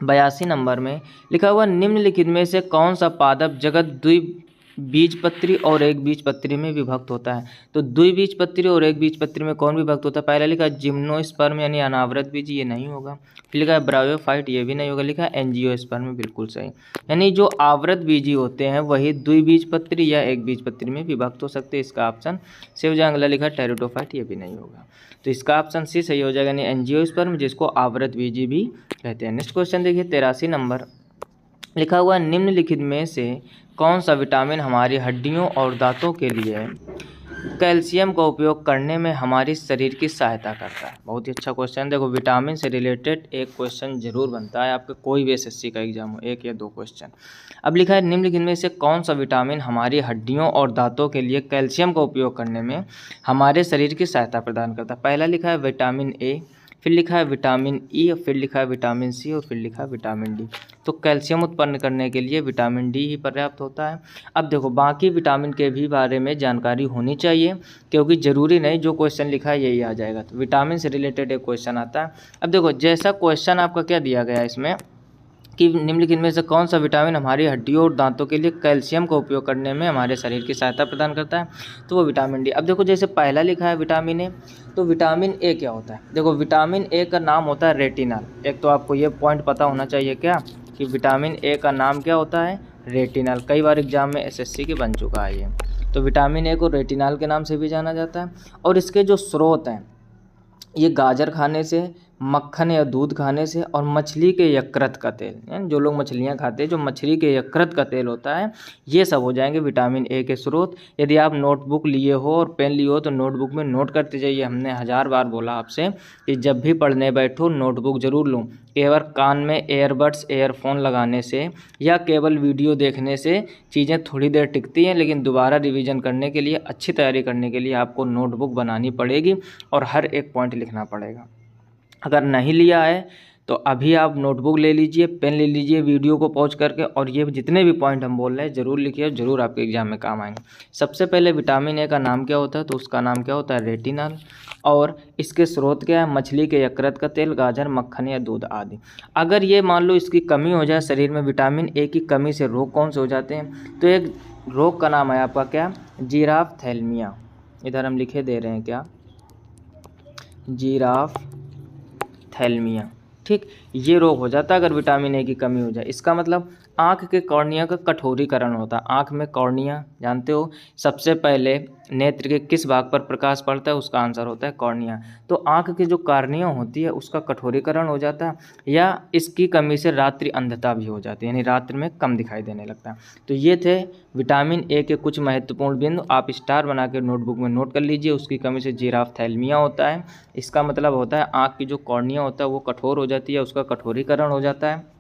82 नंबर में लिखा हुआ निम्नलिखित में से कौन सा पादप जगत द्विबीजपत्री और एक बीजपत्री में विभक्त होता है? तो द्विबीजपत्री और एक बीजपत्री में कौन विभक्त होता है? पहला लिखा है जिम्नोस्पर्म यानी अनावृत बीज, ये नहीं होगा। फिर लिखा है ब्रायोफाइट, ये भी नहीं होगा। लिखा है एंजियोस्पर्म, बिल्कुल सही। यानी जो आवृत बीजी होते हैं वही द्विबीजपत्री या एक बीजपत्री में विभक्त हो सकते हैं। इसका ऑप्शन सी हो जाएगा। अगला लिखा है टेरिडोफाइट, ये भी नहीं होगा। तो इसका ऑप्शन सी सही हो जाएगा, यानी एंजियोस्पर्म, जिसको आवृत बीजी भी कहते हैं। नेक्स्ट क्वेश्चन देखिए 83 नंबर लिखा हुआ निम्नलिखित में से कौन सा विटामिन हमारी हड्डियों और दांतों के लिए कैल्शियम का उपयोग करने में हमारी शरीर की सहायता करता है? बहुत ही अच्छा क्वेश्चन। देखो विटामिन से रिलेटेड एक क्वेश्चन जरूर बनता है आपके कोई भी एसएससी का एग्जाम हो, 1 या 2 क्वेश्चन। अब लिखा है निम्नलिखित में से कौन सा विटामिन हमारी हड्डियों और दांतों के लिए कैल्शियम का उपयोग करने में हमारे शरीर की सहायता प्रदान करता है? पहला लिखा है विटामिन ए, फिर लिखा है विटामिन ई, और फिर लिखा है विटामिन सी, और फिर लिखा है विटामिन डी। तो कैल्शियम उत्पन्न करने के लिए विटामिन डी ही पर्याप्त होता है। अब देखो बाकी विटामिन के भी बारे में जानकारी होनी चाहिए, क्योंकि ज़रूरी नहीं जो क्वेश्चन लिखा है यही आ जाएगा। तो विटामिन से रिलेटेड एक क्वेश्चन आता है। अब देखो जैसा क्वेश्चन आपका क्या दिया गया है इसमें कि निम्नलिखित में से कौन सा विटामिन हमारी हड्डियों और दांतों के लिए कैल्शियम का उपयोग करने में हमारे शरीर की सहायता प्रदान करता है, तो वो विटामिन डी। अब देखो जैसे पहला लिखा है विटामिन ए, तो विटामिन ए क्या होता है? देखो विटामिन ए का नाम होता है रेटिनल। एक तो आपको ये पॉइंट पता होना चाहिए क्या, कि विटामिन ए का नाम क्या होता है, रेटिनल। कई बार एग्जाम में एसएससी के बन चुका है ये। तो विटामिन ए को रेटिनल के नाम से भी जाना जाता है। और इसके जो स्रोत हैं, ये गाजर खाने से, मक्खन या दूध खाने से, और मछली के यकृत का तेल, यानी जो लोग मछलियां खाते हैं, जो मछली के यकृत का तेल होता है, ये सब हो जाएंगे विटामिन ए के स्रोत। यदि आप नोटबुक लिए हो और पेन लिए हो तो नोटबुक में नोट करते जाइए। हमने 1000 बार बोला आपसे कि जब भी पढ़ने बैठो नोटबुक ज़रूर लो। केवल कान में एयरबड्स, एयरफोन लगाने से या केवल वीडियो देखने से चीज़ें थोड़ी देर टिकती हैं, लेकिन दोबारा रिवीजन करने के लिए, अच्छी तैयारी करने के लिए आपको नोटबुक बनानी पड़ेगी और हर एक पॉइंट लिखना पड़ेगा। अगर नहीं लिया है तो अभी आप नोटबुक ले लीजिए, पेन ले लीजिए, वीडियो को पॉज करके, और ये जितने भी पॉइंट हम बोल रहे हैं ज़रूर लिखिए, ज़रूर आपके एग्जाम में काम आएंगे। सबसे पहले विटामिन ए का नाम क्या होता है, तो उसका नाम क्या होता है, रेटिनल। और इसके स्रोत क्या है, मछली के यकृत का तेल, गाजर, मक्खन या दूध आदि। अगर ये मान लो इसकी कमी हो जाए शरीर में, विटामिन ए की कमी से रोग कौन से हो जाते हैं, तो एक रोग का नाम है आपका क्या, जीराफ थैलेमिया। इधर हम लिखे दे रहे हैं क्या, जीराफ थैलेमिया। ठीक, ये रोग हो जाता है अगर विटामिन ए की कमी हो जाए। इसका मतलब आँख के कॉर्निया का कठोरीकरण होता है। आँख में कॉर्निया जानते हो, सबसे पहले नेत्र के किस भाग पर प्रकाश पड़ता है, उसका आंसर होता है कॉर्निया। तो आँख की जो कॉर्निया होती है उसका कठोरीकरण हो जाता है, या इसकी कमी से रात्रि अंधता भी हो जाती है, यानी रात्रि में कम दिखाई देने लगता है। तो ये थे विटामिन ए के कुछ महत्वपूर्ण बिंदु, आप स्टार बना के नोटबुक में नोट कर लीजिए। उसकी कमी से जीराफ थैलेमिया होता है, इसका मतलब होता है आँख की जो कॉर्निया होता है वो कठोर हो जाती है, उसका कठोरीकरण हो जाता है,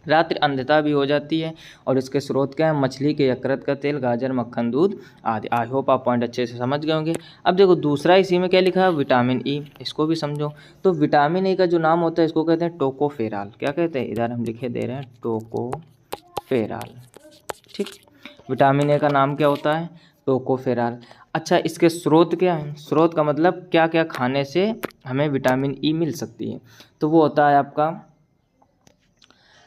रात्रि अंधता भी हो जाती है। और इसके स्रोत क्या है, मछली के यकृत का तेल, गाजर, मक्खन, दूध आदि। आई होप आप पॉइंट अच्छे से समझ गए होंगे। अब देखो दूसरा इसी में क्या लिखा है, विटामिन ई, इसको भी समझो। तो विटामिन ई का जो नाम होता है इसको कहते हैं टोकोफेराल। क्या कहते हैं, इधर हम लिखे दे रहे हैं टोकोफेराल। ठीक, विटामिन ए का नाम क्या होता है, टोकोफेराल। अच्छा, इसके स्रोत क्या हैं, स्रोत का मतलब क्या क्या खाने से हमें विटामिन ई मिल सकती है, तो वो होता है आपका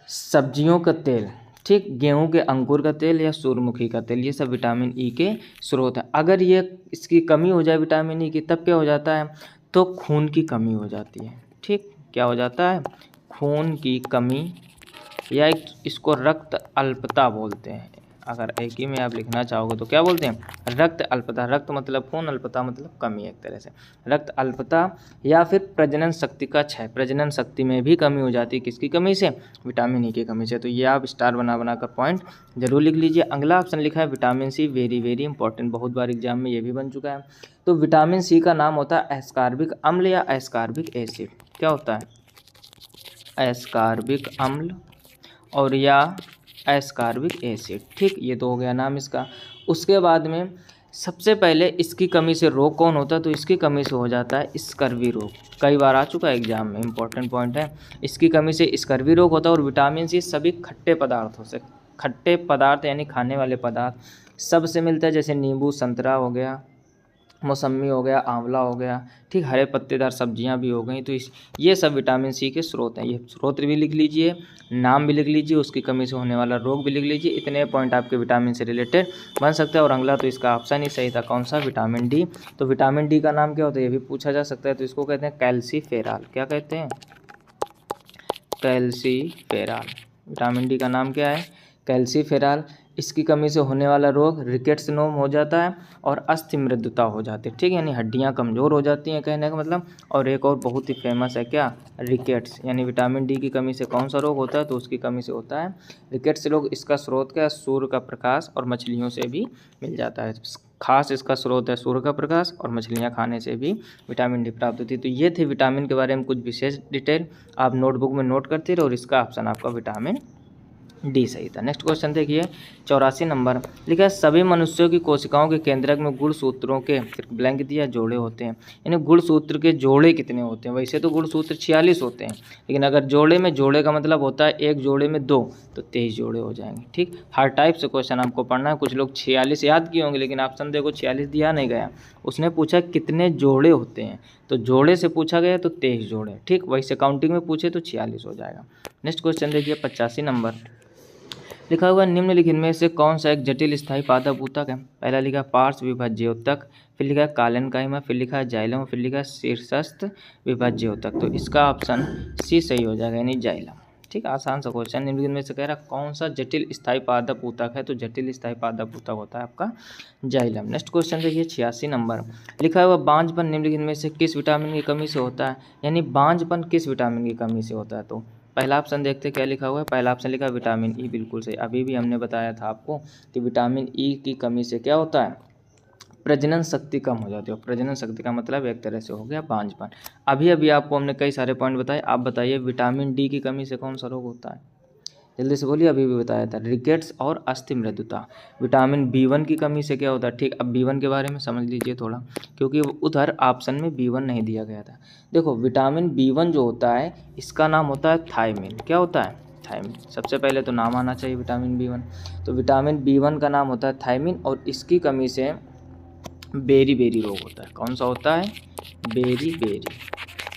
सब्जियों का तेल, ठीक, गेहूं के अंकुर का तेल या सूरजमुखी का तेल, ये सब विटामिन ई के स्रोत है। अगर ये इसकी कमी हो जाए विटामिन ई की, तब क्या हो जाता है, तो खून की कमी हो जाती है। ठीक, क्या हो जाता है, खून की कमी, या इसको रक्त अल्पता बोलते हैं। अगर एक ही में आप लिखना चाहोगे तो क्या बोलते हैं, रक्त अल्पता। रक्त मतलब खून, अल्पता मतलब कमी, एक तरह से रक्त अल्पता। या फिर प्रजनन शक्ति का क्षय, प्रजनन शक्ति में भी कमी हो जाती है, किसकी कमी से, विटामिन ई की कमी से। तो ये आप स्टार बना बना कर पॉइंट जरूर लिख लीजिए। अगला ऑप्शन लिखा है vitamin C, very very important, बहुत बार एग्जाम में ये भी बन चुका है। तो विटामिन सी का नाम होता है एस्कॉर्बिक अम्ल या एस्कॉर्बिक एसिड। क्या होता है, एस्कॉर्बिक अम्ल और या एस्कॉर्बिक एसिड। ठीक, ये तो हो गया नाम इसका। उसके बाद में सबसे पहले इसकी कमी से रोग कौन होता है, तो इसकी कमी से हो जाता है स्कर्वी रोग। कई बार आ चुका है एग्जाम में, इंपॉर्टेंट पॉइंट है। इसकी कमी से स्कर्वी रोग होता है। और विटामिन सी सभी खट्टे पदार्थों से, खट्टे पदार्थ यानी खाने वाले पदार्थ सब से मिलता है, जैसे नींबू, संतरा हो गया, मौसम्मी हो गया, आंवला हो गया, ठीक, हरे पत्तेदार सब्जियां भी हो गई। तो ये सब विटामिन सी के स्रोत हैं। ये स्रोत भी लिख लीजिए, नाम भी लिख लीजिए, उसकी कमी से होने वाला रोग भी लिख लीजिए। इतने पॉइंट आपके विटामिन से रिलेटेड बन सकते हैं। और अगला तो इसका ऑप्शन ही सही था, कौन सा, विटामिन डी। तो विटामिन डी का नाम क्या होता है, ये भी पूछा जा सकता है। तो इसको कहते हैं कैल्सीफेराल। क्या कहते हैं, कैल्सीफेराल। विटामिन डी का नाम क्या है, कैल्सीफेराल। इसकी कमी से होने वाला रोग रिकेट्स नोम हो जाता है और अस्थि मृदुता हो जाती है। ठीक, यानी हड्डियां कमज़ोर हो जाती हैं, कहने का मतलब। और एक और बहुत ही फेमस है क्या, रिकेट्स। यानी विटामिन डी की कमी से कौन सा रोग होता है, तो उसकी कमी से होता है रिकेट्स रोग। इसका स्रोत क्या है, सूर्य का प्रकाश और मछलियों से भी मिल जाता है। खास इसका स्रोत है सूर्य का प्रकाश, और मछलियाँ खाने से भी विटामिन डी प्राप्त होती है। तो ये थे विटामिन के बारे में कुछ विशेष डिटेल, आप नोटबुक में नोट करते रहो। और इसका ऑप्शन आपका विटामिन डी सही था। नेक्स्ट क्वेश्चन देखिए 84 नंबर लिखा है, सभी मनुष्यों की कोशिकाओं के केंद्रक में गुणसूत्रों के ब्लैंक दिया जोड़े होते हैं। यानी गुणसूत्र के जोड़े कितने होते हैं, वैसे तो गुणसूत्र 46 होते हैं, लेकिन अगर जोड़े में, जोड़े का मतलब होता है एक जोड़े में 2, तो 23 जोड़े हो जाएंगे। ठीक, हर टाइप से क्वेश्चन आपको पढ़ना है। कुछ लोग 46 याद किए होंगे, लेकिन ऑप्शन देखो 46 दिया नहीं गया। उसने पूछा कितने जोड़े होते हैं, तो जोड़े से पूछा गया तो 23 जोड़े। ठीक, वैसे काउंटिंग में पूछे तो 46 हो जाएगा। नेक्स्ट क्वेश्चन देखिए 85 नंबर लिखा हुआ, निम्नलिखित में से कौन सा एक जटिल स्थायी पादप ऊतक है। पहला लिखा पार्श्व विभाज्य ऊतक, फिर लिखा है कालेनकाइमा, फिर लिखा है जाइलम, फिर लिखा है शीर्षस्थ विभाज्य ऊतक। तो इसका ऑप्शन सी सही हो जाएगा, यानी जाइलम। ठीक, आसान सा क्वेश्चन। निम्नलिखित में से कह रहा कौन सा जटिल स्थायी पादप ऊतक है, तो जटिल स्थायी पादप ऊतक होता है आपका जाइलम। नेक्स्ट क्वेश्चन देखिए 86 नंबर, लिखा हुआ बांझपन निम्नलिखित में से किस विटामिन की कमी से होता है, यानी बांझपन किस विटामिन की कमी से होता है। तो पहला ऑप्शन देखते क्या लिखा हुआ है, पहला ऑप्शन लिखा है विटामिन ई, बिल्कुल सही। अभी भी हमने बताया था आपको कि विटामिन ई की कमी से क्या होता है, प्रजनन शक्ति कम हो जाती है। प्रजनन शक्ति का मतलब एक तरह से हो गया बांझपन। अभी अभी आपको हमने कई सारे पॉइंट बताए, आप बताइए विटामिन डी की कमी से कौन सा रोग होता है, जल्दी से बोलिए। अभी भी बताया था रिकेट्स और अस्थि मृदुता। विटामिन B1 की कमी से क्या होता है, ठीक। अब B1 के बारे में समझ लीजिए थोड़ा, क्योंकि उधर ऑप्शन में B1 नहीं दिया गया था। देखो विटामिन B1 जो होता है इसका नाम होता है थायमिन। क्या होता है, थायमिन। सबसे पहले तो नाम आना चाहिए विटामिन B1। तो विटामिन B1 का नाम होता है थायमिन, और इसकी कमी से बेरी रोग होता है। कौन सा होता है, बेरी।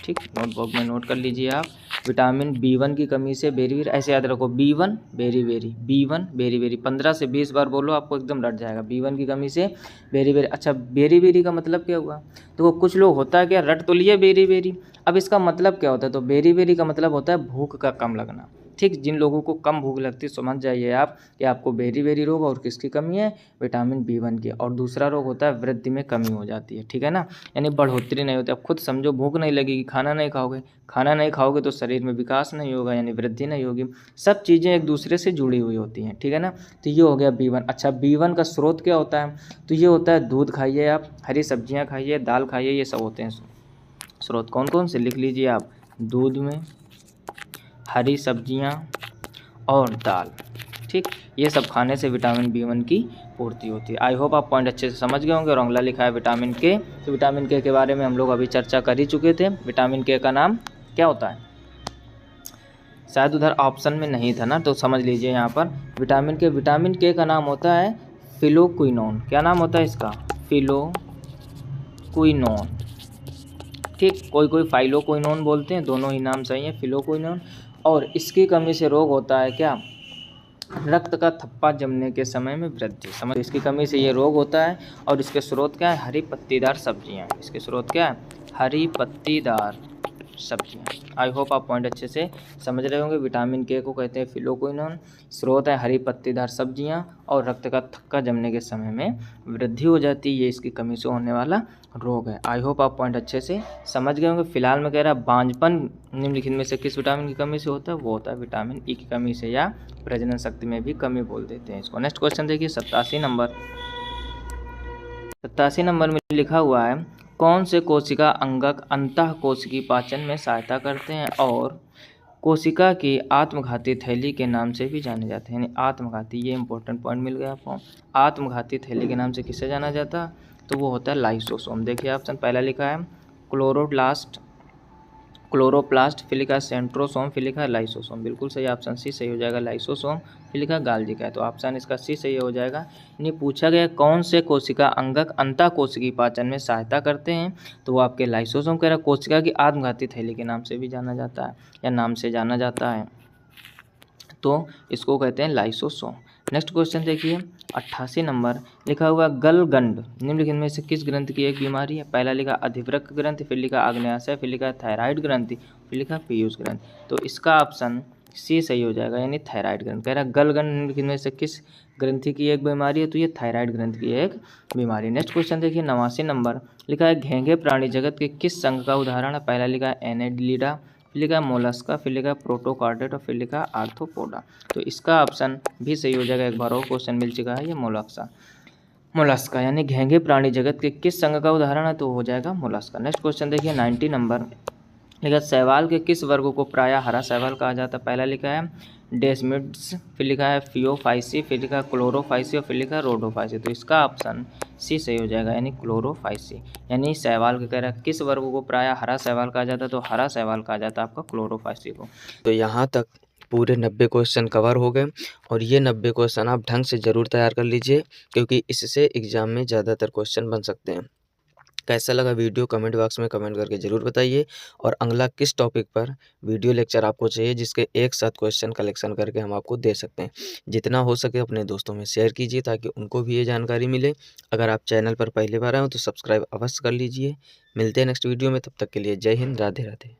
ठीक, नोटबुक में नोट कर लीजिए आप। विटामिन B1 की कमी से बेरी, ऐसे याद रखो B1 बेरी, B1 बेरी। 15 से 20 बार बोलो, आपको एकदम रट जाएगा। B1 की कमी से बेरी। अच्छा, बेरी का मतलब क्या हुआ, तो कुछ लोग होता है क्या, रट तो लिए बेरी। अब इसका मतलब क्या होता है, तो बेरी का मतलब होता है भूख का कम लगना। ठीक, जिन लोगों को कम भूख लगती है समझ जाइए आप कि आपको बेरी रोग और किसकी कमी है, विटामिन B1 की। और दूसरा रोग होता है वृद्धि में कमी हो जाती है, ठीक है ना, यानी बढ़ोतरी नहीं होती। अब खुद समझो, भूख नहीं लगेगी, खाना नहीं खाओगे तो शरीर में विकास नहीं होगा, यानी वृद्धि नहीं होगी। सब चीज़ें एक दूसरे से जुड़ी हुई होती हैं, ठीक है ना। तो ये हो गया B1। अच्छा, B1 का स्रोत क्या होता है, तो ये होता है दूध खाइए आप, हरी सब्जियाँ खाइए, दाल खाइए, ये सब होते हैं स्रोत। कौन कौन से लिख लीजिए आप, दूध में, हरी सब्जियां और दाल। ठीक, ये सब खाने से विटामिन B1 की पूर्ति होती है। आई होप आप पॉइंट अच्छे से समझ गए होंगे। और अगला लिखा है विटामिन के, तो विटामिन के बारे में हम लोग अभी चर्चा कर ही चुके थे। विटामिन के का नाम क्या होता है, शायद उधर ऑप्शन में नहीं था ना, तो समझ लीजिए यहाँ पर विटामिन के का नाम होता है फिलोक्विनोन। क्या नाम होता है इसका, फिलोक्विनोन। ठीक, कोई फाइलोक्विनोन बोलते हैं, दोनों ही नाम सही है, फिलोक्विनोन। और इसकी कमी से रोग होता है क्या, रक्त का थप्पा जमने के समय में वृद्धि। समझ, इसकी कमी से ये रोग होता है। और इसके स्रोत क्या है, हरी पत्तीदार सब्जियां। इसके स्रोत क्या है, हरी पत्तीदार सब्जियां। आई होप आप पॉइंट अच्छे से समझ रहे होंगे। विटामिन के को कहते हैं फिलोक्विनोन, स्रोत है हरी पत्तीदार सब्जियां, और रक्त का थक्का जमने के समय में वृद्धि हो जाती है, ये इसकी कमी से होने वाला रोग है। आई होप आप पॉइंट अच्छे से समझ गए होंगे। फिलहाल में कह रहा है बांझपन निम्नलिखित में से किस विटामिन की कमी से होता है, वो होता है विटामिन ई की कमी से, या प्रजनन शक्ति में भी कमी बोल देते हैं इसको। नेक्स्ट क्वेश्चन देखिए 87 नंबर में लिखा हुआ है कौन से कोशिका अंगक अंतः कोशिकी पाचन में सहायता करते हैं और कोशिका की आत्मघाती थैली के नाम से भी जाने जाते हैं। यानी आत्मघाती, ये इंपॉर्टेंट पॉइंट मिल गया आपको। आत्मघाती थैली के नाम से किसे जाना जाता है, तो वो होता है लाइसोसोम। देखिए ऑप्शन पहला लिखा है क्लोरोप्लास्ट, फिर लिखा है सेंट्रोसोम, फिर लिखा है लाइसोसोम। बिल्कुल सही, ऑप्शन सी सही हो जाएगा, लाइसोसोम। फिर लिखा है गाल्गी का है, तो ऑप्शन इसका सी सही हो जाएगा। यानी पूछा गया कौन से कोशिका अंगक अंतः कोशिकी पाचन में सहायता करते हैं, तो वो आपके लाइसोसोम कह रहा है। कोशिका की आत्मघाती थैली के नाम से भी जाना जाता है, या नाम से जाना जाता है, तो इसको कहते हैं लाइसोसोम। नेक्स्ट क्वेश्चन देखिए 88 नंबर, लिखा हुआ गलगंड निम्नलिखित में से किस ग्रंथि की एक बीमारी है। पहला लिखा अधिवृक्क ग्रंथि, फिर लिखा आग्नेयाशय, फिर लिखा थायराइड ग्रंथि, फिर लिखा पीयूष ग्रंथि। तो इसका ऑप्शन सी सही हो जाएगा, यानी थायराइड ग्रंथि। कह रहा है गलगंड निम्नलिखित में से किस ग्रंथि की एक बीमारी है, तो ये थायराइड ग्रंथि की एक बीमारी। नेक्स्ट क्वेश्चन देखिए 89 नंबर, लिखा है घेंघे प्राणी जगत के किस संघ का उदाहरण है। पहला लिखा है एनेलिडा, फिर लिखा मोलस्का, फिर लिखा प्रोटोकार्डेट, और फिर लिखा आर्थ्रोपोडा। तो इसका ऑप्शन भी सही हो जाएगा। एक बार और क्वेश्चन मिल चुका है, ये मोलस्का यानी घेंघे प्राणी जगत के किस संघ का उदाहरण है, तो हो जाएगा मोलस्का। नेक्स्ट क्वेश्चन देखिए 90 नंबर, लिखा शैवाल के किस वर्ग को प्रायः हरा शैवाल कहा जाता है। पहला लिखा है डेस्मिड्स, फिर लिखा है फियोफाइसी, फिर लिखा है क्लोरोफाइसी, और फिर लिखा है रोडोफाइसी। तो इसका ऑप्शन सी सही हो जाएगा, यानी क्लोरोफाइसी। यानी शैवाल के कह रहा है किस वर्ग को प्रायः हरा शैवाल कहा जाता है, तो हरा शैवाल कहा जाता है आपका क्लोरोफाइसी को। तो यहाँ तक पूरे 90 क्वेश्चन कवर हो गए, और ये 90 क्वेश्चन आप ढंग से ज़रूर तैयार कर लीजिए, क्योंकि इससे एग्ज़ाम में ज़्यादातर क्वेश्चन बन सकते हैं। कैसा लगा वीडियो कमेंट बॉक्स में कमेंट करके ज़रूर बताइए, और अगला किस टॉपिक पर वीडियो लेक्चर आपको चाहिए जिसके एक साथ क्वेश्चन कलेक्शन करके हम आपको दे सकते हैं। जितना हो सके अपने दोस्तों में शेयर कीजिए ताकि उनको भी ये जानकारी मिले। अगर आप चैनल पर पहली बार आए हो तो सब्सक्राइब अवश्य कर लीजिए। मिलते हैं नेक्स्ट वीडियो में, तब तक के लिए जय हिंद, राधे राधे।